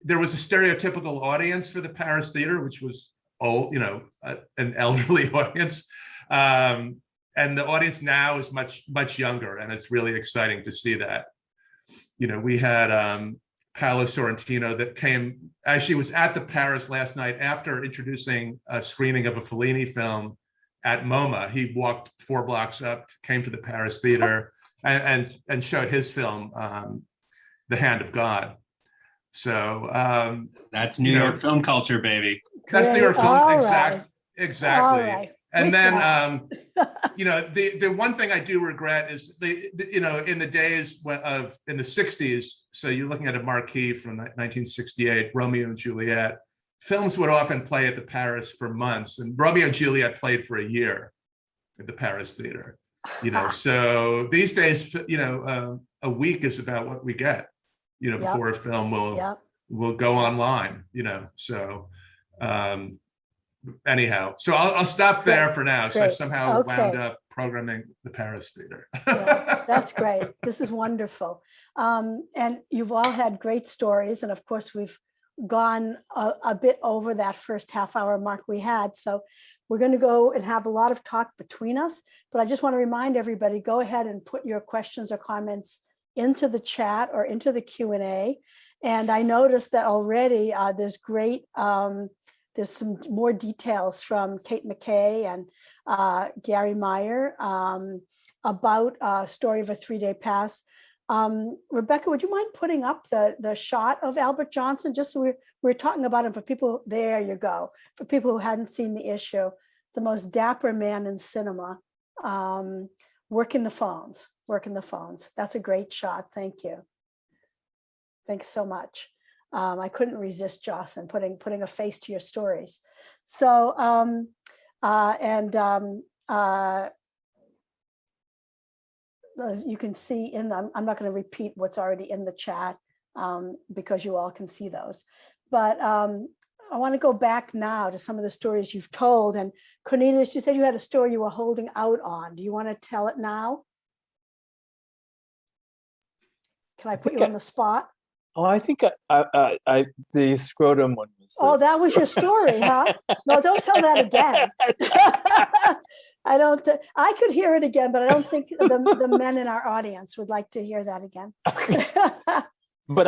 there was a stereotypical audience for the Paris Theater, which was old, an elderly audience. And the audience now is much younger, and it's really exciting to see that. We had Paolo Sorrentino that came, actually was at the Paris last night after introducing a screening of a Fellini film at MoMA. He walked 4 blocks up, came to the Paris Theater, and showed his film, The Hand of God. So that's New York film culture, baby. That's New York film, exactly. Right. And then, the one thing I do regret is in the days in the 60s, so you're looking at a marquee from 1968, Romeo and Juliet, films would often play at the Paris for months, and Romeo and Juliet played for a year at the Paris Theater, so these days, a week is about what we get, before a film will go online, so, anyhow, so I'll stop there for now. So I somehow wound up programming the Paris Theater. That's great. This is wonderful. And you've all had great stories. And of course, we've gone a bit over that first half-hour mark we had. So we're going to go and have a lot of talk between us. But I just want to remind everybody, go ahead and put your questions or comments into the chat or into the Q&A. And I noticed that already there's some more details from Kate McKay and Gary Meyer about Story of a 3-Day Pass. Rebecca, would you mind putting up the shot of Albert Johnson, just so we're talking about him for people, there you go, for people who hadn't seen the issue, the most dapper man in cinema, working the phones. That's a great shot, thank you. Thanks so much. I couldn't resist, Josslyn, putting a face to your stories. So, as you can see in them, I'm not going to repeat what's already in the chat because you all can see those. But I want to go back now to some of the stories you've told. And Cornelius, you said you had a story you were holding out on. Do you want to tell it now? Can I put you on the spot? Oh, I think the scrotum one was. Oh, that was your story, huh? No, don't tell that again. I don't. I could hear it again, but I don't think the men in our audience would like to hear that again. But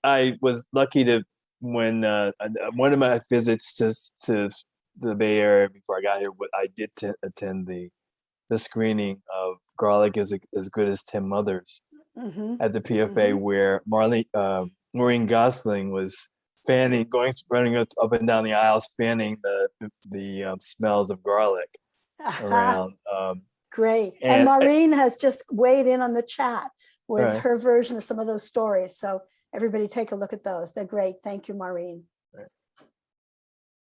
I was lucky to, when one of my visits to the Bay Area before I got here, I did attend the screening of Garlic is as Good as 10 Mothers. Mm-hmm. At the PFA, where Maureen Gosling was running up and down the aisles, fanning the smells of garlic around. Great. And Maureen has just weighed in on the chat with her version of some of those stories. So everybody take a look at those. They're great. Thank you, Maureen. Right.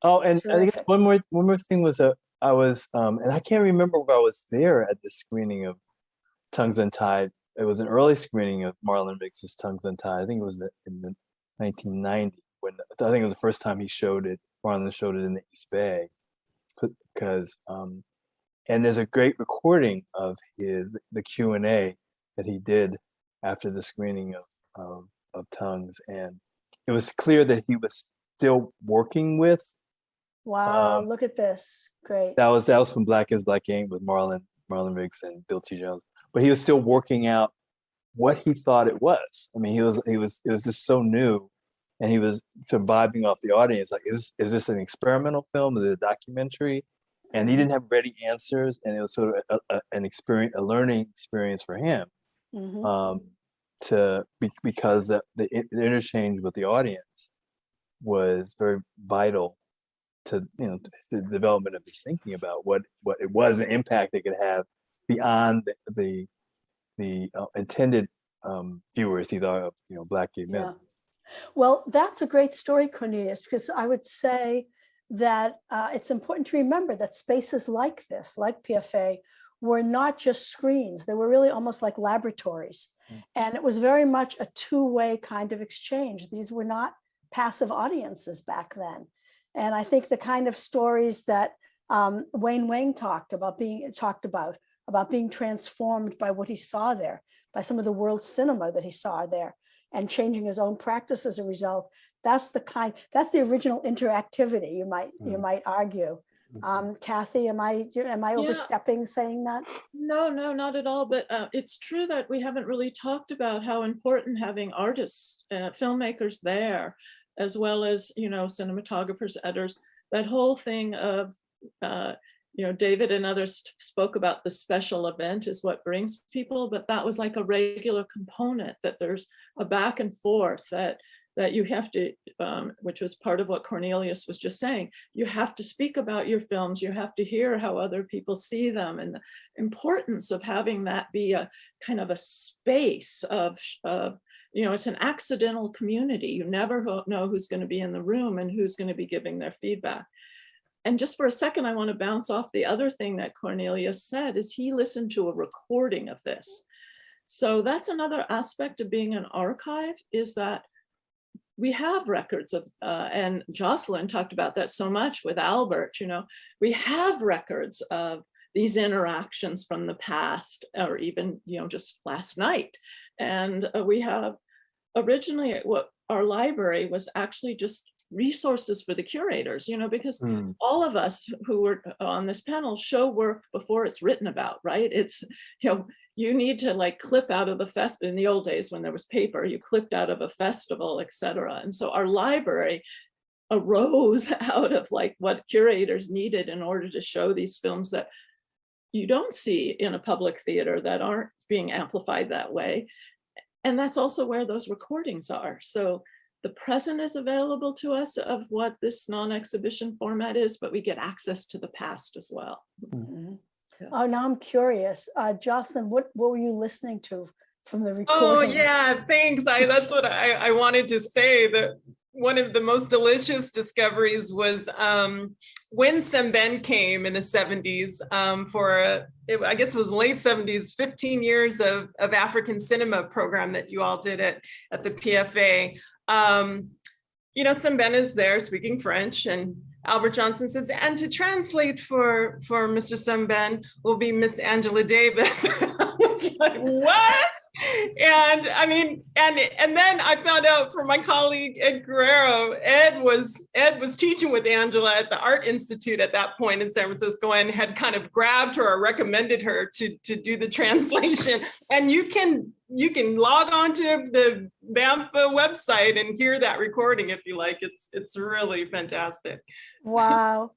Oh, and terrific. I guess one more thing was I was and I can't remember if I was there at the screening of Tongues Untied. It was an early screening of Marlon Mix's Tongues Untied. I think it was in the 1990, when I think it was the first time he showed it. Marlon showed it in the East Bay, because and there's a great recording of the Q&A that he did after the screening of Tongues, and it was clear that he was still working with. Wow! Look at this, great. That was from Black is Black Ink with Marlon Mix and Bill T. Jones. But he was still working out what he thought it was. I mean, it was just so new, and he was surviving off the audience. Like, is this an experimental film? Is it a documentary? And he didn't have ready answers, and it was sort of a learning experience for him. Mm-hmm. Because the interchange with the audience was very vital to the development of his thinking about what it was, the impact it could have beyond the intended viewers, either of Black gay men. Yeah. Well, that's a great story, Cornelius, because I would say that it's important to remember that spaces like this, like PFA, were not just screens. They were really almost like laboratories. And it was very much a two-way kind of exchange. These were not passive audiences back then. And I think the kind of stories that Wang talked about being transformed by what he saw there, by some of the world cinema that he saw there, and changing his own practice as a result. That's the original interactivity, you might argue. Kathy, am I overstepping saying that? No, not at all. But it's true that we haven't really talked about how important having artists, filmmakers there, as well as cinematographers, editors. That whole thing of David and others spoke about the special event is what brings people, but that was like a regular component, that there's a back and forth that you have to, which was part of what Cornelius was just saying. You have to speak about your films. You have to hear how other people see them, and the importance of having that be a kind of a space of it's an accidental community. You never know who's going to be in the room and who's going to be giving their feedback. And just for a second, I want to bounce off the other thing that Cornelius said, is he listened to a recording of this. So that's another aspect of being an archive, is that we have records of, and Josslyn talked about that so much with Albert, we have records of these interactions from the past, or even, just last night. And we have originally, what our library was actually just resources for the curators, because Mm. all of us who were on this panel show work before it's written about, right? It's, you need to like clip out of the fest. In the old days when there was paper, you clipped out of a festival, etc. And so our library arose out of like what curators needed in order to show these films that you don't see in a public theater, that aren't being amplified that way. And that's also where those recordings are. So the present is available to us of what this non-exhibition format is, but we get access to the past as well. Mhm. Yeah. Oh, now I'm curious. Josslyn, what were you listening to from the Oh recordings? yeah, thanks. That's what I wanted to say. That one of the most delicious discoveries was when Semben came in the 70s I guess it was late 70s, 15 years of African cinema program that you all did at the PFA. Semben is there speaking French, and Albert Johnson says, and to translate for Mr. Semben will be Miss Angela Davis. I was like, what? And I mean, and then I found out from my colleague Ed Guerrero, Ed was teaching with Angela at the Art Institute at that point in San Francisco, and had kind of grabbed her or recommended her to do the translation. And you can log on to the BAMPFA website and hear that recording if you like. It's really fantastic. Wow.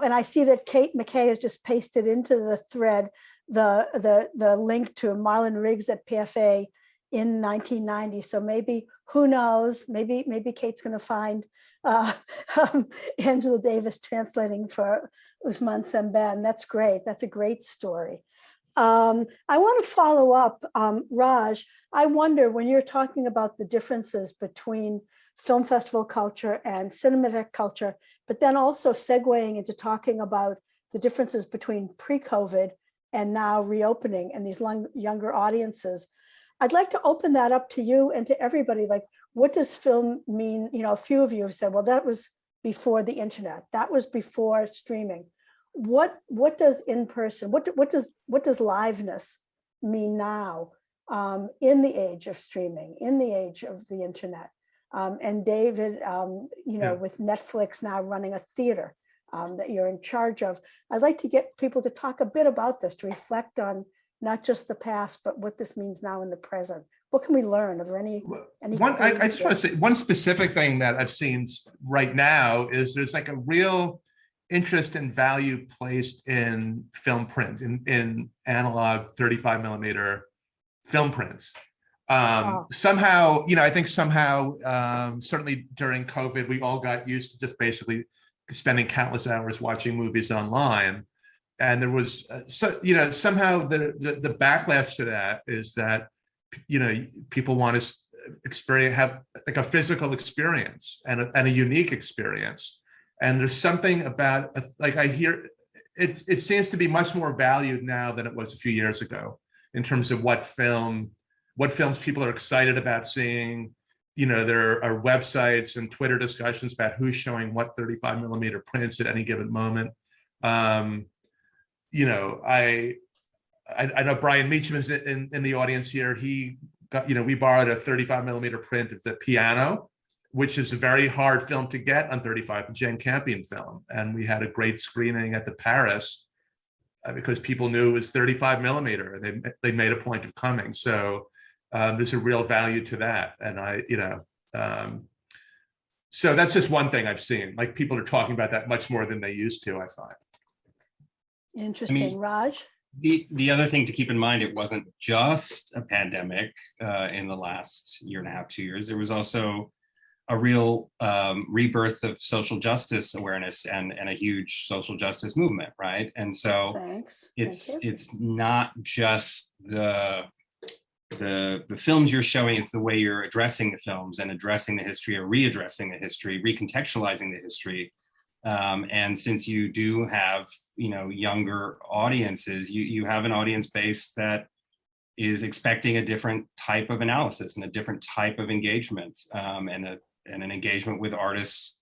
And I see that Kate McKay has just pasted into the thread the link to Marlon Riggs at PFA in 1990. So maybe, who knows, maybe Kate's going to find Angela Davis translating for Ousmane Semben. That's great. That's a great story. I want to follow up, Raj. I wonder, when you're talking about the differences between film festival culture and cinematic culture, but then also segueing into talking about the differences between pre-COVID and now reopening and these younger audiences. I'd like to open that up to you and to everybody. Like, what does film mean? A few of you have said, well, that was before the internet. That was before streaming. What does in-person, what does liveness mean now in the age of streaming, in the age of the internet? And David, with Netflix now running a theater that you're in charge of, I'd like to get people to talk a bit about this, to reflect on not just the past, but what this means now in the present. What can we learn? Are there any I just want to say one specific thing that I've seen right now is there's like a real interest and value placed in film print, in analog 35 millimeter film prints. Somehow, I think certainly during COVID, we all got used to just basically spending countless hours watching movies online. And there was, somehow the backlash to that is that, people want to have like a physical experience and a unique experience. And there's something about, like, I hear, it seems to be much more valued now than it was a few years ago in terms of what films people are excited about seeing. There are websites and Twitter discussions about who's showing what 35 millimeter prints at any given moment. I know Brian Meacham is in the audience here. He got, we borrowed a 35 millimeter print of The Piano, which is a very hard film to get on 35, the Jane Campion film. And we had a great screening at the Paris because people knew it was 35 millimeter. They made a point of coming. So there's a real value to that. And so that's just one thing I've seen. Like, people are talking about that much more than they used to, I find. Interesting. Raj? The other thing to keep in mind, it wasn't just a pandemic in the last year and a half, 2 years. There was also a real rebirth of social justice awareness and a huge social justice movement, right? And so it's not just the films you're showing, it's the way you're addressing the films and addressing the history or readdressing the history, recontextualizing the history. And since you do have, younger audiences, you have an audience base that is expecting a different type of analysis and a different type of engagement, and an engagement with artists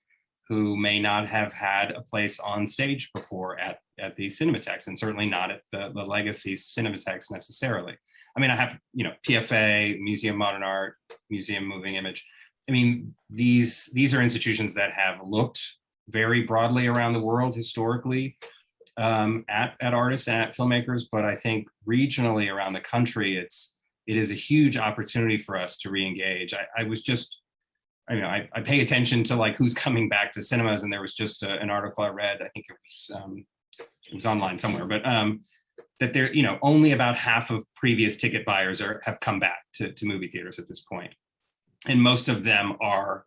who may not have had a place on stage before at the Cinematheques, and certainly not at the legacy Cinematheques necessarily. I mean, I have, PFA, Museum of Modern Art, Museum Moving Image, I mean, these are institutions that have looked very broadly around the world historically at artists and at filmmakers, but I think regionally around the country, it is a huge opportunity for us to re-engage. I was just, I pay attention to like who's coming back to cinemas, and there was just an article I read, I think it was online somewhere, but that there, only about half of previous ticket buyers have come back to movie theaters at this point. And most of them are,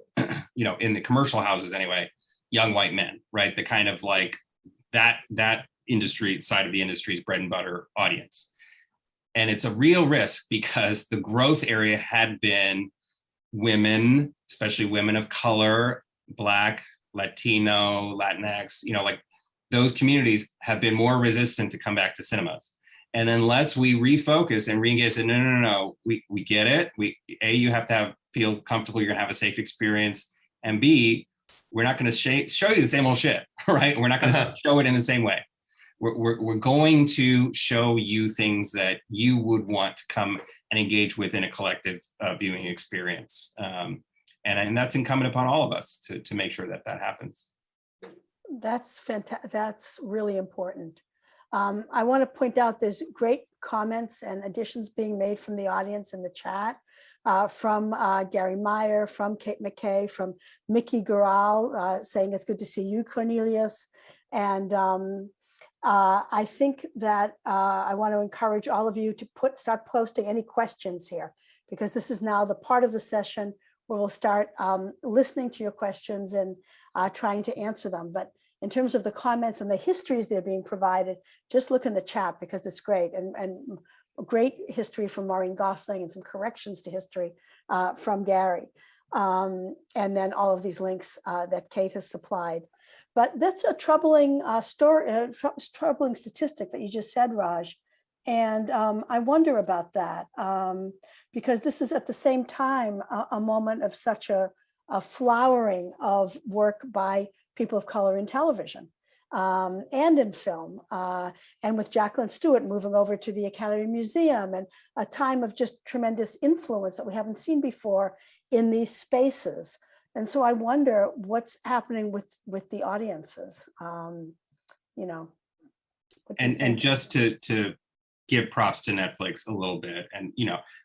in the commercial houses anyway, young white men, right? The kind of like that industry side of the industry's bread and butter audience. And it's a real risk because the growth area had been women, especially women of color, Black, Latino, Latinx, like those communities have been more resistant to come back to cinemas. And unless we refocus and re-engage, no, we get it. You have to feel comfortable, you're gonna have a safe experience. And B, we're not gonna show you the same old shit, right? We're not gonna show it in the same way. We're going to show you things that you would want to come and engage with in a collective viewing experience. And that's incumbent upon all of us to make sure that happens. That's fantastic. That's really important. I want to point out there's great comments and additions being made from the audience in the chat, from Gary Meyer, from Kate McKay, from Mickey Gural, saying it's good to see you, Cornelius. And I think that I want to encourage all of you to start posting any questions here, because this is now the part of the session where we'll start listening to your questions and trying to answer them. But in terms of the comments and the histories that are being provided, just look in the chat because it's great, and great history from Maureen Gosling and some corrections to history from Gary. And then all of these links that Kate has supplied. But that's a troubling troubling statistic that you just said, Raj. And I wonder about that because this is at the same time a moment of such a flowering of work by people of color in television and in film. And with Jacqueline Stewart moving over to the Academy Museum, and a time of just tremendous influence that we haven't seen before in these spaces. And so I wonder what's happening with the audiences, And just to give props to Netflix a little bit, and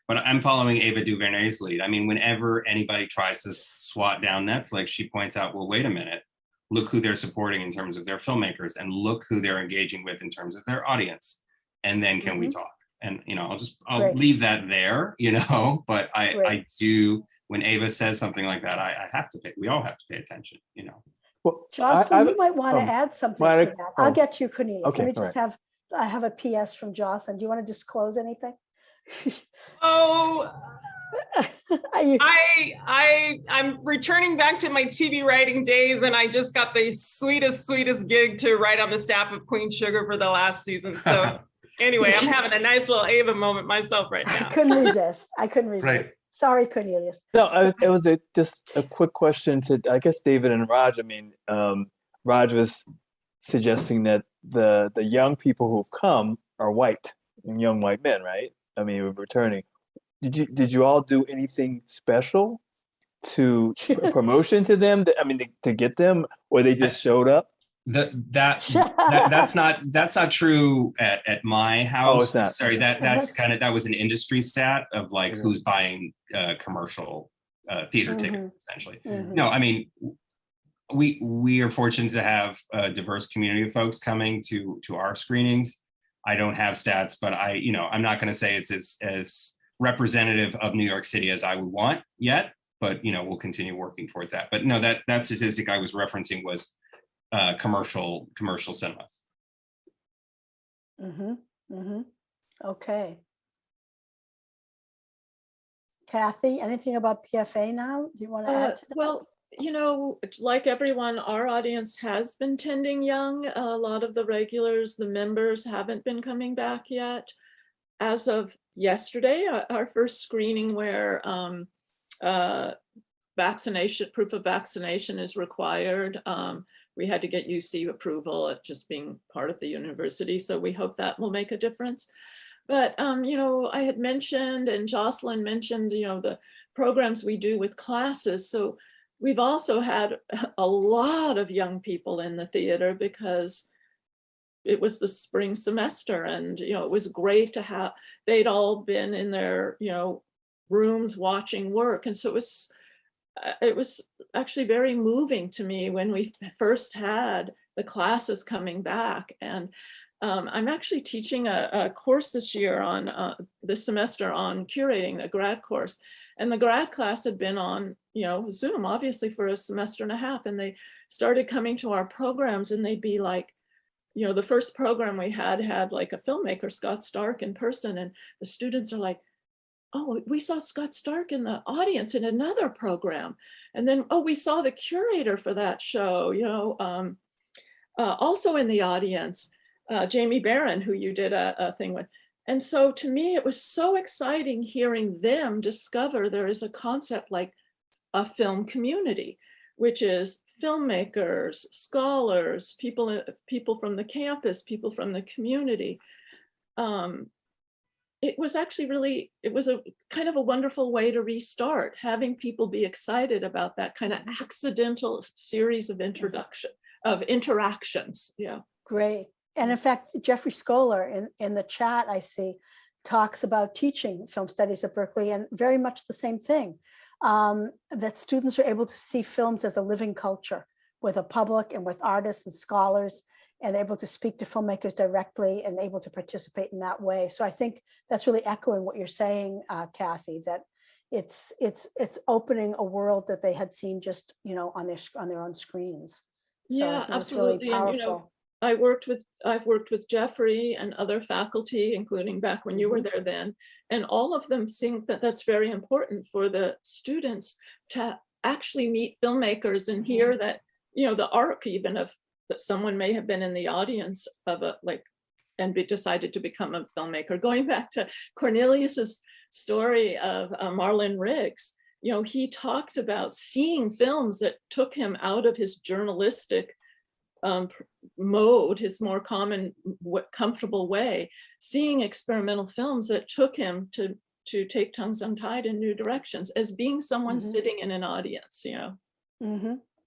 but I'm following Ava DuVernay's lead. I mean, whenever anybody tries to swat down Netflix, she points out, well, wait a minute, look who they're supporting in terms of their filmmakers, and look who they're engaging with in terms of their audience. And then can we talk? And I'll leave that there, but I do, when Ava says something like that, we all have to pay attention, Well, Josslyn, you might want to add something to that. I'll get you, Cornelius. Okay, Let me just I have a PS from Josslyn. Do you want to disclose anything? I'm returning back to my TV writing days, and I just got the sweetest gig to write on the staff of Queen Sugar for the last season. So anyway, I'm having a nice little Ava moment myself right now. I couldn't resist. Right. Sorry, Cornelius. No, it was just a quick question to, I guess, David and Raj. I mean, Raj was suggesting that the young people who've come are white, and young white men, right? I mean, returning. Did you all do anything special to promotion to them? To get them, or they just showed up? That's not true at my house. Oh, it's not. Sorry, that was an industry stat of like who's buying commercial theater tickets essentially. No, I mean, we are fortunate to have a diverse community of folks coming to our screenings. I don't have stats, but I'm not going to say it's as representative of New York City as I would want yet, but we'll continue working towards that. But no, that statistic I was referencing was commercial cinemas. Okay. Kathy, anything about PFA now? Do you want to add to that? Well, like everyone, our audience has been tending young. A lot of the regulars, the members, haven't been coming back yet. As of yesterday, our first screening where proof of vaccination is required. We had to get UC approval at just being part of the university. So we hope that will make a difference. But, I had mentioned, and Josslyn mentioned, the programs we do with classes. So we've also had a lot of young people in the theater because it was the spring semester, and it was great to have, they'd all been in their rooms watching work. And so it was actually very moving to me when we first had the classes coming back. And I'm actually teaching a course this year on this semester on curating, the grad course. And the grad class had been on Zoom, obviously, for a semester and a half. And they started coming to our programs, and they'd be like, the first program we had like a filmmaker, Scott Stark, in person. And the students are like, oh, we saw Scott Stark in the audience in another program. And then, oh, we saw the curator for that show, also in the audience, Jamie Barron, who you did a thing with. And so to me, it was so exciting hearing them discover there is a concept like a film community, which is filmmakers, scholars, people from the campus, people from the community. It was actually it was a kind of a wonderful way to restart, having people be excited about that kind of accidental series of interactions. Yeah. Great. And in fact, Jeffrey Scholar in the chat, I see, talks about teaching film studies at Berkeley, and very much the same thing, that students are able to see films as a living culture with a public and with artists and scholars, and able to speak to filmmakers directly and able to participate in that way. So I think that's really echoing what you're saying, Kathy, that it's opening a world that they had seen just on their own screens. So yeah, absolutely. Really powerful. And I've worked with Jeffrey and other faculty, including back when you were there then, and all of them think that that's very important for the students to actually meet filmmakers and hear that the arc even of that someone may have been in the audience of and decided to become a filmmaker. Going back to Cornelius's story of Marlon Riggs, he talked about seeing films that took him out of his journalistic mode, his more common, comfortable way, seeing experimental films that took him to take Tongues Untied in new directions, as being someone sitting in an audience.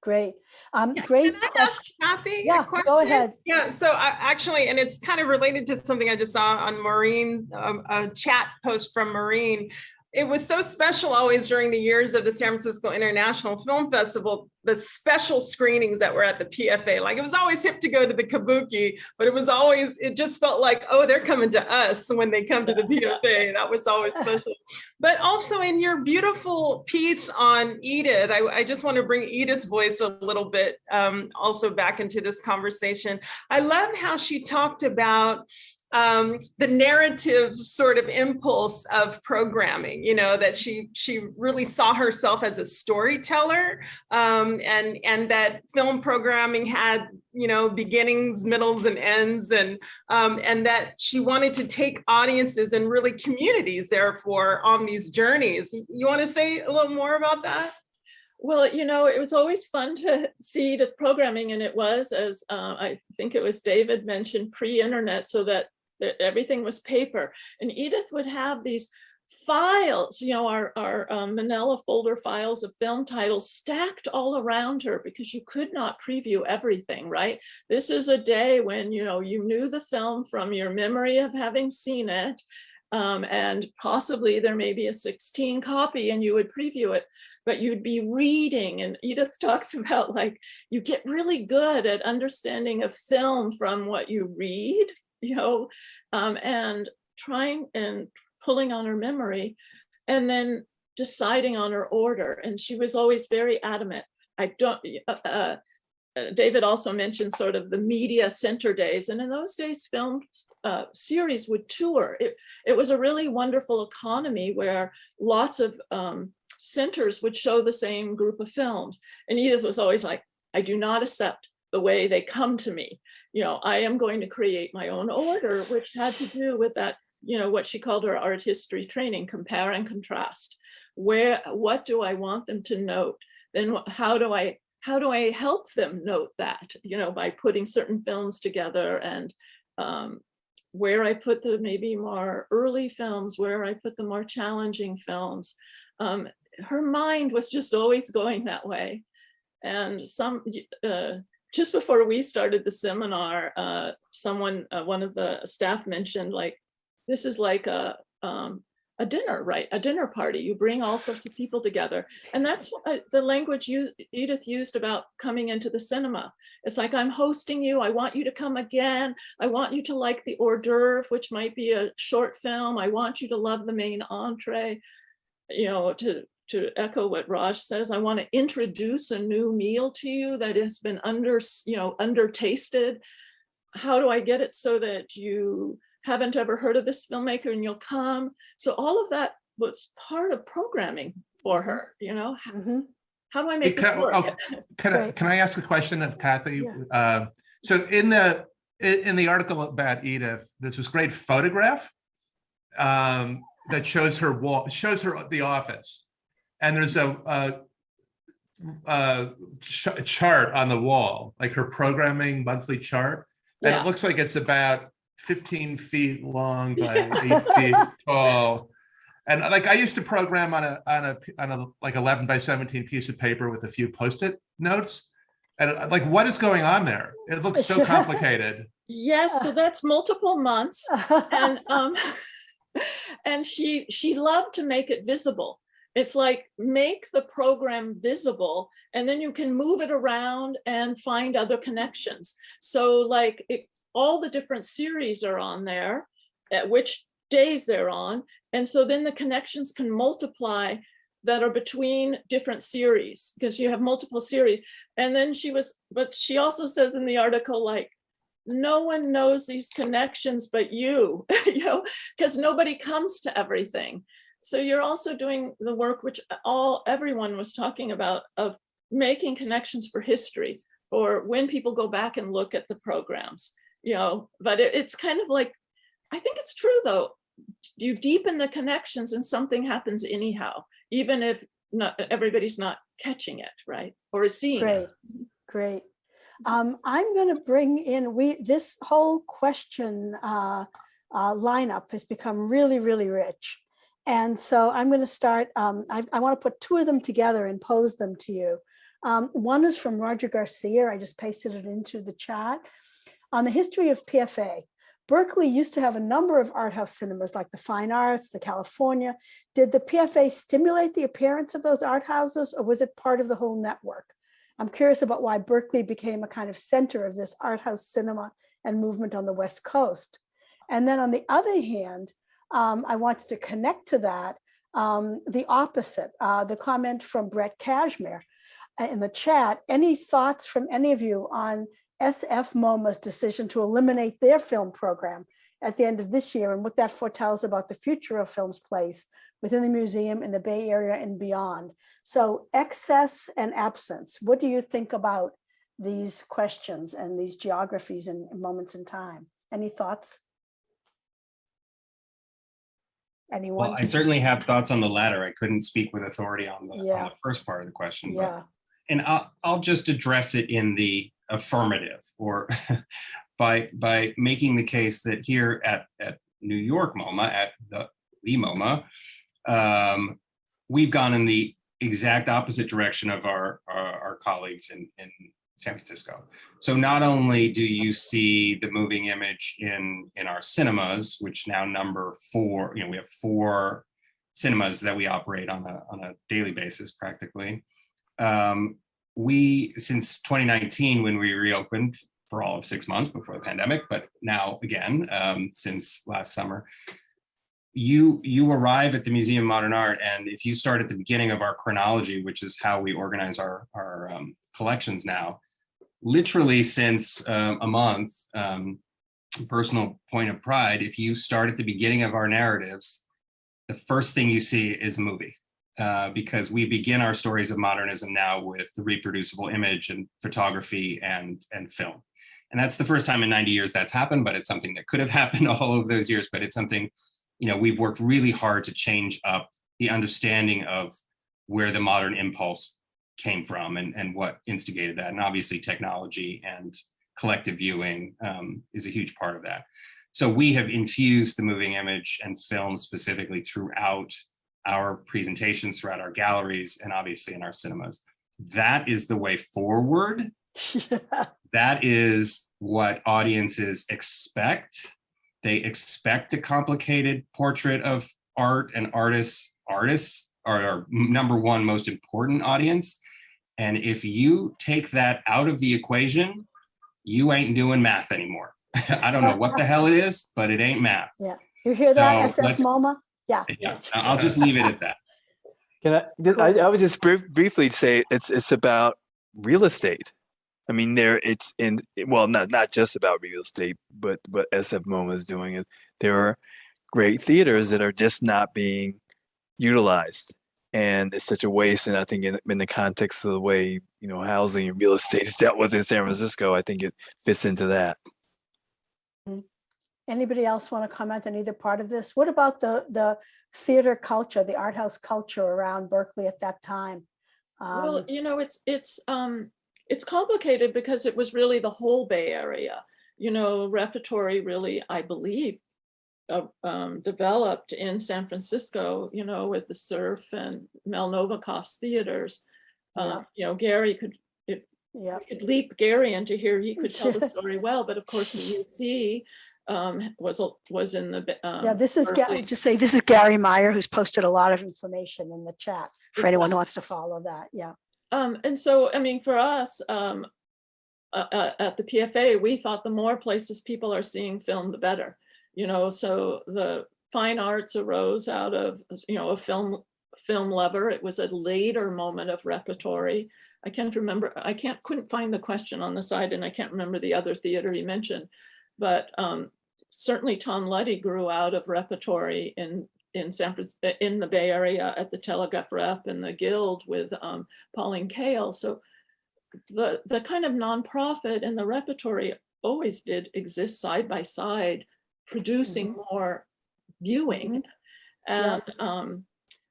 Great. Yeah. Great Can I question. ask Kathy a Yeah, question? go ahead. Yeah, so actually, and it's kind of related to something I just saw on Maureen, a chat post from Maureen. It was so special always during the years of the San Francisco International Film Festival, the special screenings that were at the PFA. Like, it was always hip to go to the Kabuki, but it just felt like, oh, they're coming to us when they come to the PFA. That was always special. But also in your beautiful piece on Edith, I just want to bring Edith's voice a little bit also back into this conversation. I love how she talked about the narrative sort of impulse of programming, that she really saw herself as a storyteller, and that film programming had, beginnings, middles, and ends, and that she wanted to take audiences and really communities, therefore, on these journeys. You want to say a little more about that? Well, it was always fun to see the programming, and it was, as I think it was David mentioned, pre-internet, so that everything was paper. And Edith would have these files, our manila folder files of film titles stacked all around her, because you could not preview everything, right? This is a day when, you knew the film from your memory of having seen it, and possibly there may be a 16 copy and you would preview it, but you'd be reading. And Edith talks about, you get really good at understanding a film from what you read, and trying and pulling on her memory, and then deciding on her order. And she was always very adamant. David also mentioned sort of the media center days. And in those days, film series would tour. It was a really wonderful economy where lots of centers would show the same group of films. And Edith was always like, I do not accept the way they come to me. I am going to create my own order, which had to do with that, what she called her art history training, compare and contrast. What do I want them to note? Then how do I help them note that, by putting certain films together, and where I put the maybe more early films, where I put the more challenging films. her mind was just always going that way. And just before we started the seminar, one of the staff mentioned, like, this is like a dinner, right? A dinner party. You bring all sorts of people together. And that's what the language Edith used about coming into the cinema. It's like, I'm hosting you. I want you to come again. I want you to like the hors d'oeuvre, which might be a short film. I want you to love the main entree. You know, to echo what Raj says, I want to introduce a new meal to you that has been under-tasted. How do I get it so that you haven't ever heard of this filmmaker and you'll come? So all of that was part of programming for her, you know? Mm-hmm. How do I make this work? Can I ask a question of Kathy? Yeah. So in the article about Edith, there's this great photograph that shows her the office, and there's a chart on the wall, like her programming monthly chart, and it looks like it's about 15 feet long by 8 feet tall. And like, I used to program on a like 11 by 17 piece of paper with a few Post-it notes. And like, what is going on there? It looks so complicated. Yes, so that's multiple months. And and she loved to make it visible. It's like, make the program visible, and then you can move it around and find other connections. So like, all the different series are on there, at which days they're on. And so then the connections can multiply that are between different series, because you have multiple series. And then but she also says in the article, like, no one knows these connections but you, you know, because nobody comes to everything. So you're also doing the work, which everyone was talking about, of making connections for history, for when people go back and look at the programs, you know. But it's kind of like, I think it's true though, you deepen the connections and something happens anyhow, even if not everybody's not catching it, right? Or is seeing it. Great. I'm going to bring in, this whole question lineup has become really, really rich. And so I'm going to start, I want to put two of them together and pose them to you. One is from Roger Garcia. I just pasted it into the chat. On the history of PFA, Berkeley used to have a number of art house cinemas like the Fine Arts, the California. Did the PFA stimulate the appearance of those art houses, or was it part of the whole network? I'm curious about why Berkeley became a kind of center of this art house cinema and movement on the West Coast. And then on the other hand, I wanted to connect to that, the opposite, the comment from Brett Cashmere in the chat. Any thoughts from any of you on SF MoMA's decision to eliminate their film program at the end of this year, and what that foretells about the future of film's place within the museum in the Bay Area and beyond? So excess and absence, what do you think about these questions and these geographies and moments in time? Any thoughts? Anyone? Well, I certainly have thoughts on the latter. I couldn't speak with authority on the first part of the question. And I'll just address it in the affirmative, or by making the case that here at New York MoMA, at the MoMA, we've gone in the exact opposite direction of our colleagues in San Francisco. So not only do you see the moving image in our cinemas, which now number 4, we have 4 cinemas that we operate on a daily basis practically. We, since 2019, when we reopened for all of 6 months before the pandemic, but now again, since last summer, you arrive at the Museum of Modern Art, and if you start at the beginning of our chronology, which is how we organize our collections now, literally since a month, personal point of pride, if you start at the beginning of our narratives, the first thing you see is a movie. Because we begin our stories of modernism now with the reproducible image and photography and film. And that's the first time in 90 years that's happened, but it's something that could have happened all of those years, but it's something, we've worked really hard to change up the understanding of where the modern impulse came from and what instigated that. And obviously technology and collective viewing is a huge part of that. So we have infused the moving image and film specifically throughout our presentations throughout our galleries, and obviously in our cinemas. That is the way forward. That is what audiences expect. They expect a complicated portrait of art and artists. Artists are our number one most important audience. And if you take that out of the equation, you ain't doing math anymore. I don't know what the hell it is, but it ain't math. Yeah, you hear that, SF MoMA? Yeah. Yeah, I'll just leave it at that. I would just briefly say it's about real estate. I mean, not just about real estate, but what SF MoMA is doing is there are great theaters that are just not being utilized, and it's such a waste. And I think in the context of the way housing and real estate is dealt with in San Francisco, I think it fits into that. Anybody else want to comment on either part of this? What about the theater culture, the art house culture around Berkeley at that time? Well, it's complicated because it was really the whole Bay Area. Repertory really, I believe, developed in San Francisco, with the Surf and Mel Novikov's theaters. Gary could leap Gary into here. He could tell the story well, but of course the UC was in the this is this is Gary Meyer, who's posted a lot of information in the chat for anyone who wants to follow that. And so I mean, for us at the PFA, we thought the more places people are seeing film, the better. So the fine arts arose out of a film lover. It was a later moment of repertory. I can't remember. Couldn't find the question on the side, and I can't remember the other theater he mentioned. But certainly Tom Luddy grew out of repertory in San Francisco, in the Bay Area at the Telegraph Rep and the Guild with Pauline Kael. So the kind of nonprofit and the repertory always did exist side by side, producing more viewing. And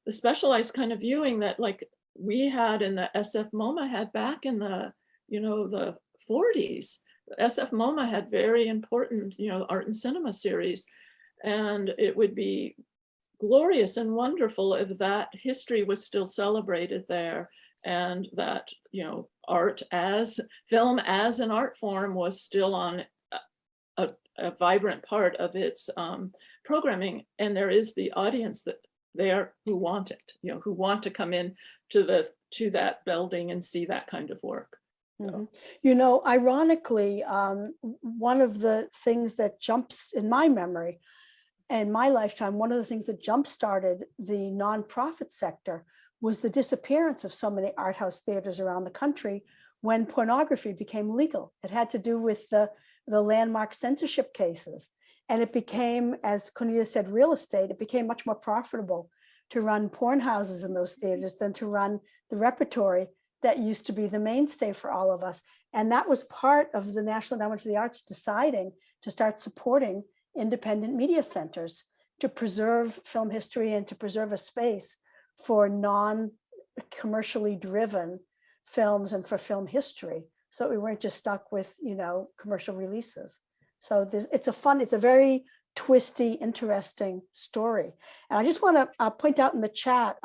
the specialized kind of viewing that like we had in the SF MoMA had back in the the 40s. SF MoMA had very important, art and cinema series, and it would be glorious and wonderful if that history was still celebrated there, and that film as an art form was still on a vibrant part of its programming, and there is the audience there who want it, who want to come in to that building and see that kind of work. Ironically, one of the things that jumps in my memory in my lifetime, one of the things that jump-started the nonprofit sector was the disappearance of so many art house theaters around the country when pornography became legal. It had to do with the landmark censorship cases. And it became, as Cornelia said, real estate. It became much more profitable to run porn houses in those theaters than to run the repertory that used to be the mainstay for all of us. And that was part of the National Endowment for the Arts deciding to start supporting independent media centers to preserve film history and to preserve a space for non-commercially driven films and for film history. So we weren't just stuck with, commercial releases. So it's a very twisty, interesting story. And I just want to point out in the chat,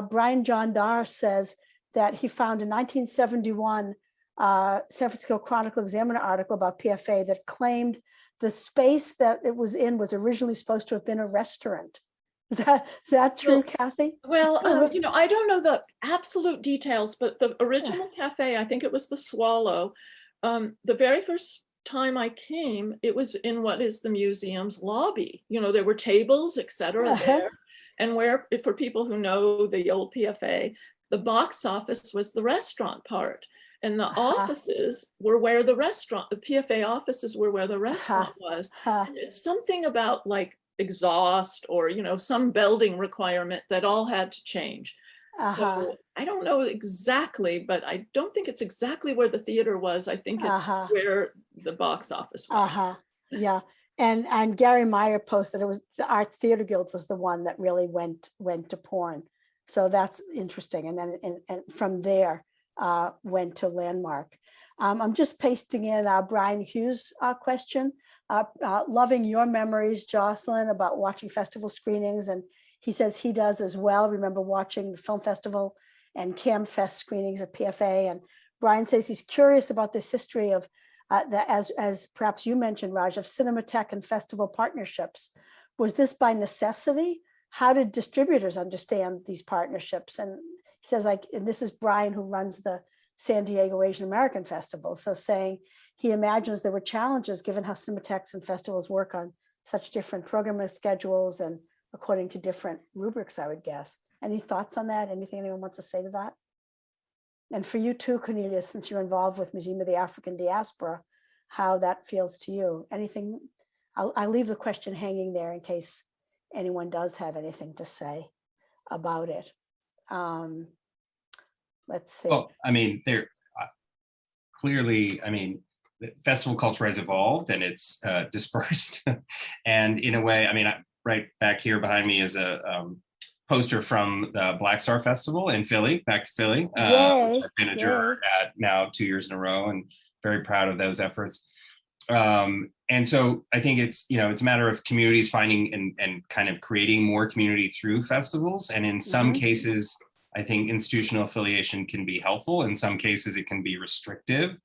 Brian John Dar says that he found a 1971 San Francisco Chronicle Examiner article about PFA that claimed the space that it was in was originally supposed to have been a restaurant. Is that true, Kathy? Well, I don't know the absolute details, but the original cafe, I think it was the Swallow. The very first time I came, it was in what is the museum's lobby. There were tables, etc. there. And where, for people who know the old PFA, the box office was the restaurant part. And the offices were where the PFA offices were where the restaurant was. It's something about like exhaust or, some building requirement that all had to change. So I don't know exactly, but I don't think it's exactly where the theater was. I think it's where the box office was. Yeah. And Gary Meyer posted it was the Art Theater Guild was the one that really went to porn. So that's interesting. And then and from there went to Landmark. I'm just pasting in Brian Hughes' question. Loving your memories, Josslyn, about watching festival screenings and he says he does as well. Remember watching the film festival and Cam Fest screenings at PFA. And Brian says he's curious about this history of, as perhaps you mentioned, Raj, of Cinematheque and festival partnerships. Was this by necessity? How did distributors understand these partnerships? And he says, like, and this is Brian who runs the San Diego Asian American Festival. So saying he imagines there were challenges given how Cinematheques and festivals work on such different programming schedules and according to different rubrics, I would guess. Any thoughts on that? Anything anyone wants to say to that? And for you too, Cornelius, since you're involved with Museum of the African Diaspora, how that feels to you? Anything? I'll leave the question hanging there in case anyone does have anything to say about it. Let's see. Well, I mean, there clearly, I mean, the festival culture has evolved and it's dispersed. And in a way, I mean, right back here behind me is a poster from the Black Star Festival in Philly, back to Philly. Which I've been a juror at now 2 years in a row and very proud of those efforts. And so I think it's, you know, it's a matter of communities finding and kind of creating more community through festivals. And in some cases, I think institutional affiliation can be helpful. In some cases, it can be restrictive.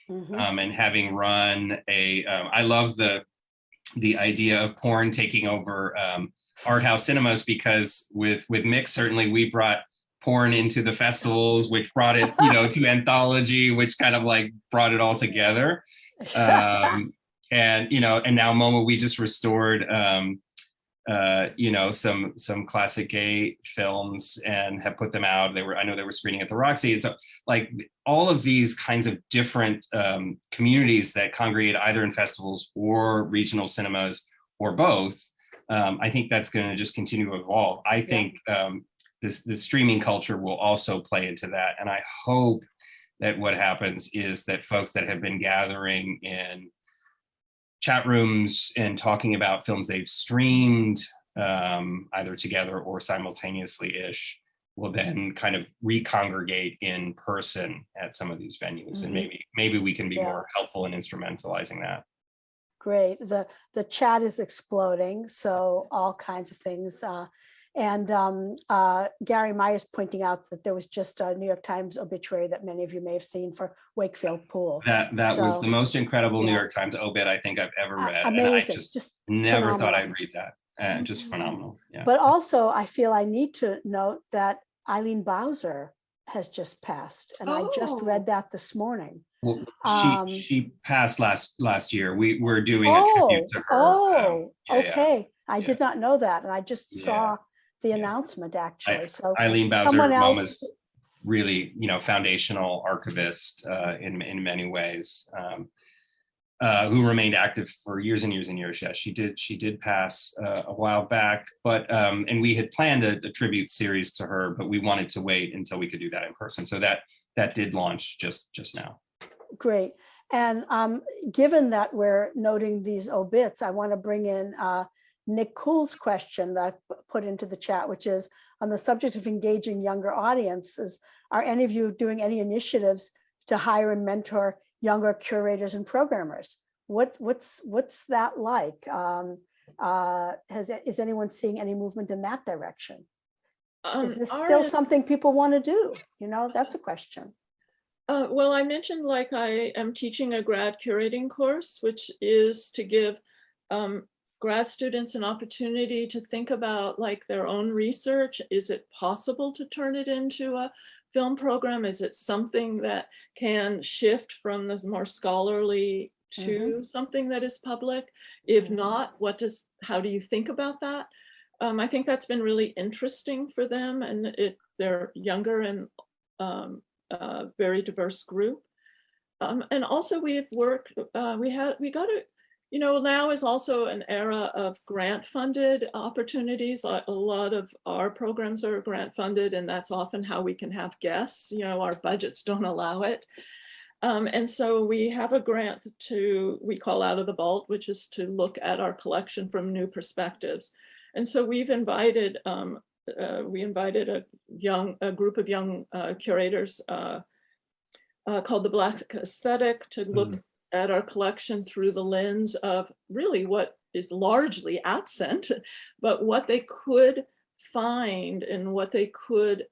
And having run I love the idea of porn taking over art house cinemas, because with Mix, certainly we brought porn into the festivals, which brought it, you know, to anthology, which kind of like brought it all together. And, you know, and now MoMA, we just restored, you know, some classic gay films and have put them out. I know they were screening at the Roxy. And so like all of these kinds of different communities that congregate either in festivals or regional cinemas or both, I think that's going to just continue to evolve. I think the streaming culture will also play into that. And I hope that what happens is that folks that have been gathering in chat rooms and talking about films they've streamed either together or simultaneously-ish will then kind of recongregate in person at some of these venues. And maybe we can be more helpful in instrumentalizing that. Great. The chat is exploding, so all kinds of things. And Gary Myers pointing out that there was just a New York Times obituary that many of you may have seen for Wakefield Pool. That was the most incredible New York Times obit I think I've ever read. Amazing. And I just never thought I'd read that. Just phenomenal. Yeah. But also, I feel I need to note that Eileen Bowser has just passed, and I just read that this morning. Well, she passed last year. We're doing a tribute to her. Okay. I did not know that, and I just saw the announcement actually. So Eileen Bowser, MoMA's really, you know, foundational archivist in many ways, who remained active for years and years and years. Yeah, she did pass a while back, but and we had planned a tribute series to her, but we wanted to wait until we could do that in person. So that did launch just now. Great. And given that we're noting these obits, I want to bring in Nick Cool's question that I've put into the chat, which is on the subject of engaging younger audiences. Are any of you doing any initiatives to hire and mentor younger curators and programmers? What's that like? Is anyone seeing any movement in that direction? Is this still something people want to do? You know, that's a question. Well, I mentioned like I am teaching a grad curating course, which is to give grad students an opportunity to think about like their own research. Is it possible to turn it into a film program? Is it something that can shift from the more scholarly to something that is public? If not, how do you think about that? I think that's been really interesting for them, and they're younger and very diverse group. And also we've worked, you know, now is also an era of grant funded opportunities. A lot of our programs are grant funded, and that's often how we can have guests. You know, our budgets don't allow it. And so we have a grant we call Out of the Vault, which is to look at our collection from new perspectives. And so we've invited, a group of young curators called the Black Aesthetic to look at our collection through the lens of really what is largely absent, but what they could find and what they could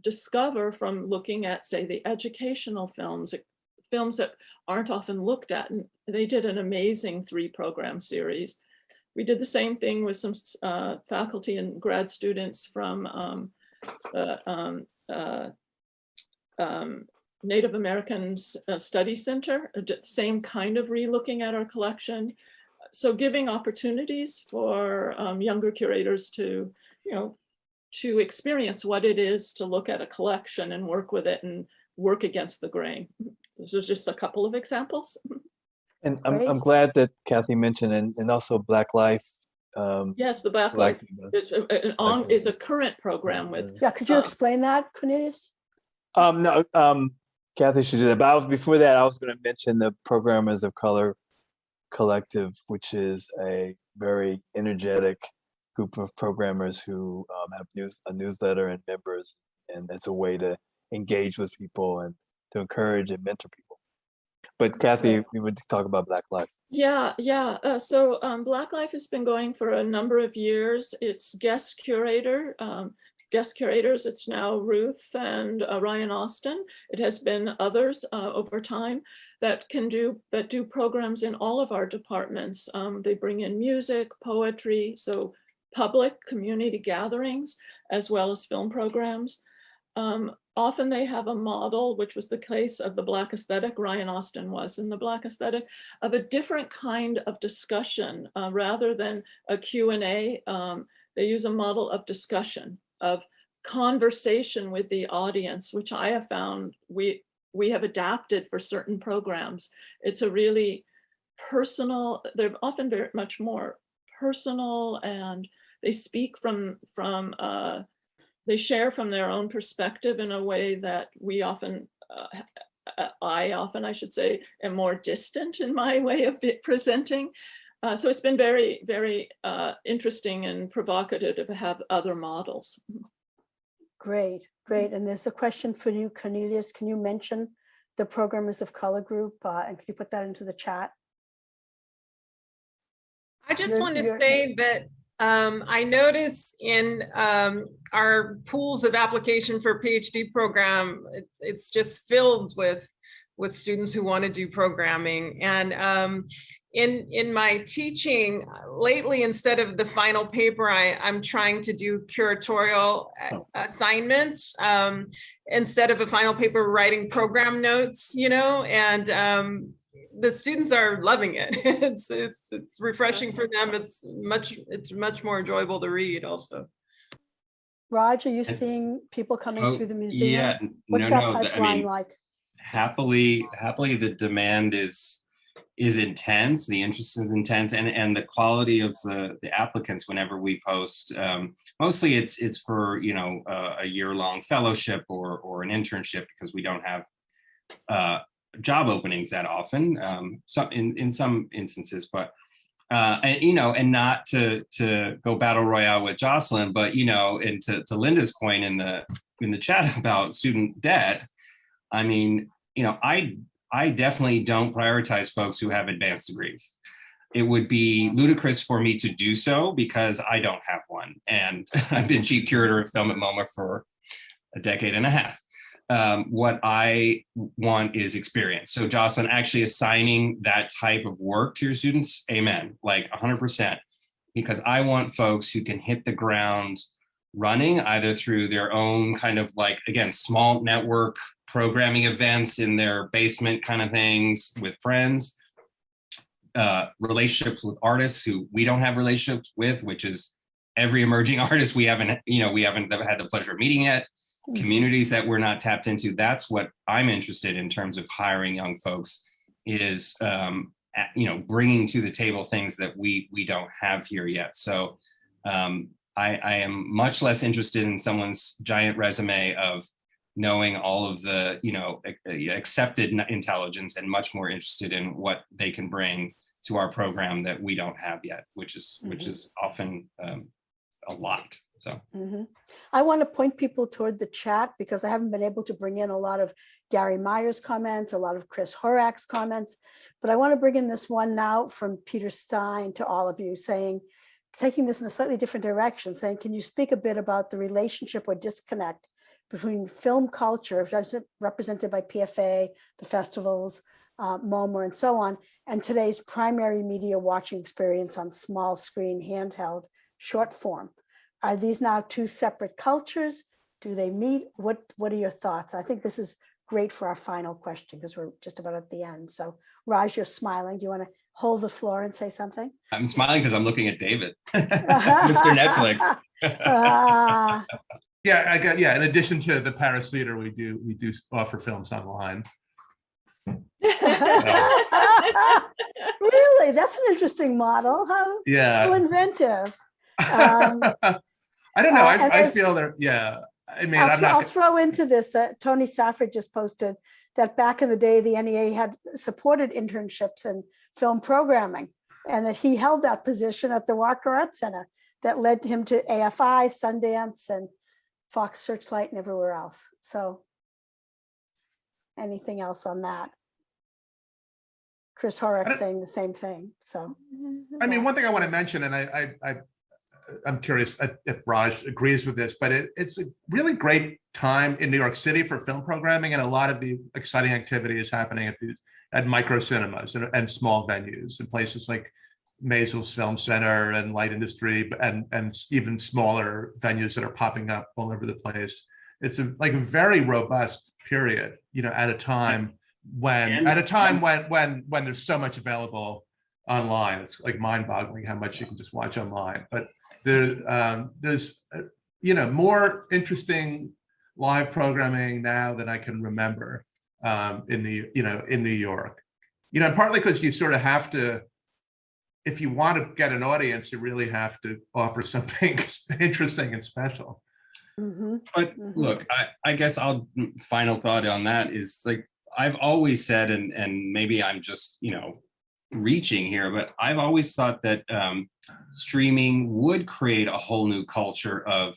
discover from looking at, say, the educational films that aren't often looked at. And they did an amazing 3-program series. We did the same thing with some faculty and grad students from Native Americans Study Center, same kind of re-looking at our collection. So giving opportunities for younger curators to, to experience what it is to look at a collection and work with it and work against the grain. Those are just a couple of examples. And I'm glad that Kathy mentioned, and also Black Life. Yes, the Black Life is a current program with. Yeah, could you explain that, Cornelius? No, Kathy should do that. But before that, I was going to mention the Programmers of Color Collective, which is a very energetic group of programmers who have a newsletter and members, and it's a way to engage with people and to encourage and mentor people. But Kathy, we would talk about Black Life. Yeah. So Black Life has been going for a number of years. It's guest curators. It's now Ruth and Ryan Austin. It has been others over time that do programs in all of our departments. They bring in music, poetry, so public community gatherings, as well as film programs. Often they have a model, which was the case of the Black aesthetic. Ryan Austin was in the Black aesthetic, of a different kind of discussion rather than a Q&A. They use a model of discussion, of conversation with the audience, which I have found we have adapted for certain programs. It's a really personal, they're often very much more personal, and they speak they share from their own perspective in a way that we often, I should say, am more distant in my way of presenting. So it's been very, very interesting and provocative to have other models. Great. And there's a question for you, Cornelius. Can you mention the Programmers of Color group, and can you put that into the chat? I just want to say that I notice in our pools of application for PhD program, it's just filled with students who want to do programming. And in my teaching lately, instead of the final paper, I'm trying to do curatorial assignments instead of a final paper, writing program notes, and the students are loving it. It's refreshing for them. It's much more enjoyable to read also. Raj, are you seeing people coming through the museum? Yeah, What's that pipeline like? Happily, the demand is intense. The interest is intense, and the quality of the applicants whenever we post. Mostly, it's for a year-long fellowship or an internship, because we don't have job openings that often. So in some instances, but and not to go battle royale with Josslyn, but and to Linda's point in the chat about student debt. I mean, I definitely don't prioritize folks who have advanced degrees. It would be ludicrous for me to do so because I don't have one. And I've been chief curator of film at MoMA for a decade and a half. What I want is experience. So Josslyn, actually assigning that type of work to your students, amen, like 100%, because I want folks who can hit the ground running, either through their own kind of small network programming events in their basement kind of things with friends, relationships with artists who we don't have relationships with, which is every emerging artist we haven't had the pleasure of meeting yet, communities that we're not tapped into. That's what I'm interested in terms of hiring young folks, is bringing to the table things that we don't have here yet. So I am much less interested in someone's giant resume of knowing all of the accepted intelligence, and much more interested in what they can bring to our program that we don't have yet, which is often a lot. So I want to point people toward the chat, because I haven't been able to bring in a lot of Gary Meyer's comments, a lot of Chris Horak's comments, but I want to bring in this one now from Peter Stein to all of you, saying, taking this in a slightly different direction, saying, can you speak a bit about the relationship or disconnect between film culture, represented by PFA, the festivals, MoMA, and so on, and today's primary media watching experience on small screen, handheld, short form? Are these now two separate cultures? Do they meet? What are your thoughts? I think this is great for our final question because we're just about at the end. So Raj, you're smiling. Do you want to hold the floor and say something? I'm smiling because I'm looking at David, Mr. Netflix. Yeah, in addition to the Paris Theater, we do offer films online. Really? That's an interesting model. How inventive. I don't know. I feel that, yeah. I mean, I'll throw into this that Tony Safford just posted that back in the day, the NEA had supported internships in film programming, and that he held that position at the Walker Arts Center that led him to AFI, Sundance, and Fox Searchlight, and everywhere else. So anything else on that? Chris Horrock saying the same thing. So, I mean, one thing I want to mention, and I'm curious if Raj agrees with this, but it's a really great time in New York City for film programming, and a lot of the exciting activity is happening at micro cinemas and small venues in places like Maysles Film Center and Light Industry, and even smaller venues that are popping up all over the place. It's a very robust period, at a time when there's so much available online. It's like mind-boggling how much you can just watch online. But there's more interesting live programming now than I can remember in New York. Partly because you sort of have to, if you want to get an audience, you really have to offer something interesting and special. Mm-hmm. But look, I guess final thought on that is, like, I've always said, and maybe I'm just, reaching here, but I've always thought that streaming would create a whole new culture of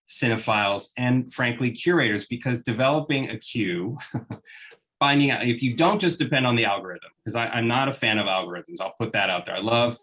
cinephiles and, frankly, curators, because developing a queue, finding out, if you don't just depend on the algorithm, because I'm not a fan of algorithms, I'll put that out there. I love,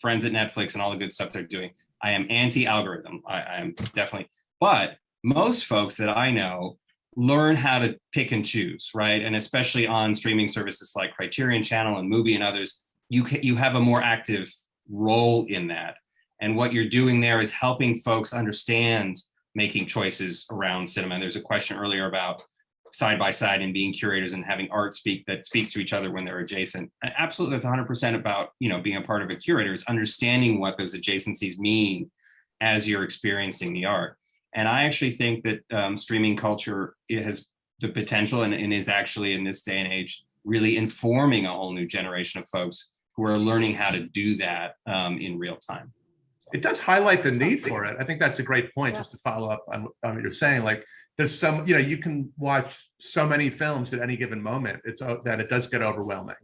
friends at Netflix and all the good stuff they're doing. I am anti-algorithm. I am definitely, but most folks that I know learn how to pick and choose, right? And especially on streaming services like Criterion Channel and Mubi and others, you have a more active role in that. And what you're doing there is helping folks understand making choices around cinema. And there's a question earlier about side by side and being curators and having art that speaks to each other when they're adjacent. Absolutely, that's 100% about being a part of a curator, is understanding what those adjacencies mean as you're experiencing the art. And I actually think that streaming culture, it has the potential and is actually, in this day and age, really informing a whole new generation of folks who are learning how to do that in real time. It does highlight the need for it. I think that's a great point, just to follow up on what you're saying. Like, there's some, you can watch so many films at any given moment. It's that it does get overwhelming,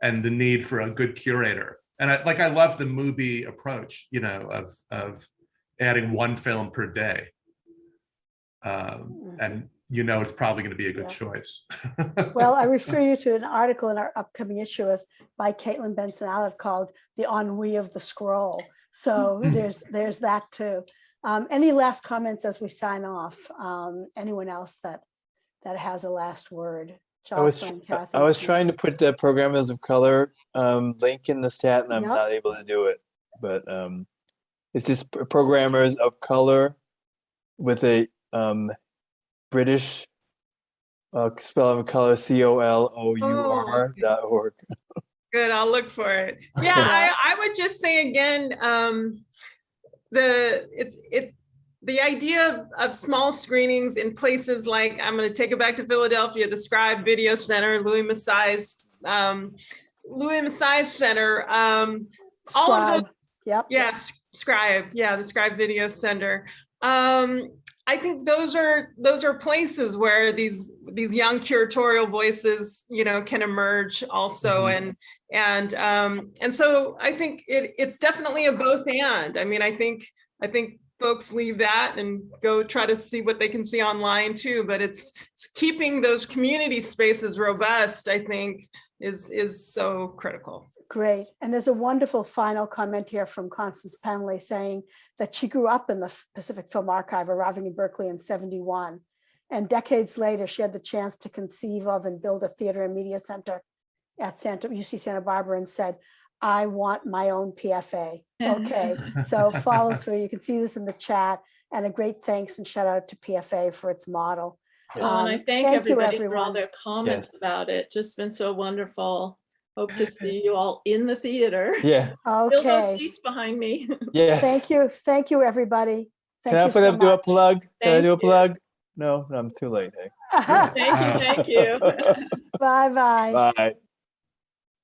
and the need for a good curator. And I love the Mubi approach, of adding one film per day. And it's probably going to be a good choice. Well, I refer you to an article in our upcoming issue by Caitlin Benson Olive called "The Ennui of the Scroll." So there's that too. Any last comments as we sign off? Anyone else that has a last word? Josslyn, Kathy. I was trying to put the Programmers of Color link in the chat, and I'm not able to do it. But it's just Programmers of Color with a British spelling of color, COLOUR.org. Good, I'll look for it. Yeah, I would just say again, the idea of small screenings in places like, I'm going to take it back to Philadelphia, the Scribe Video Center, Louis Massai's Center, all of those, Scribe, the Scribe Video Center. I think those are places where these young curatorial voices, can emerge also, and so I think it's definitely a both and. I mean, I think folks leave that and go try to see what they can see online too, but it's keeping those community spaces robust, I think, is so critical. Great. And there's a wonderful final comment here from Constance Penley saying that she grew up in the Pacific Film Archive, arriving in Berkeley in '71. And decades later, she had the chance to conceive of and build a theater and media center at UC Santa Barbara and said, I want my own PFA. Okay, so follow through. You can see this in the chat, and a great thanks and shout out to PFA for its model. Well, and I thank you, everybody for all everyone. their comments Yes. about it. Just been so wonderful. Hope to see you all in the theater. Yeah. Fill those Okay, seats behind me. Yeah. thank you, everybody. Can I Thank you so do a much. plug? Can I Thank do a you. plug? No, I'm too late. Hey. Thank you. Bye-bye. Bye.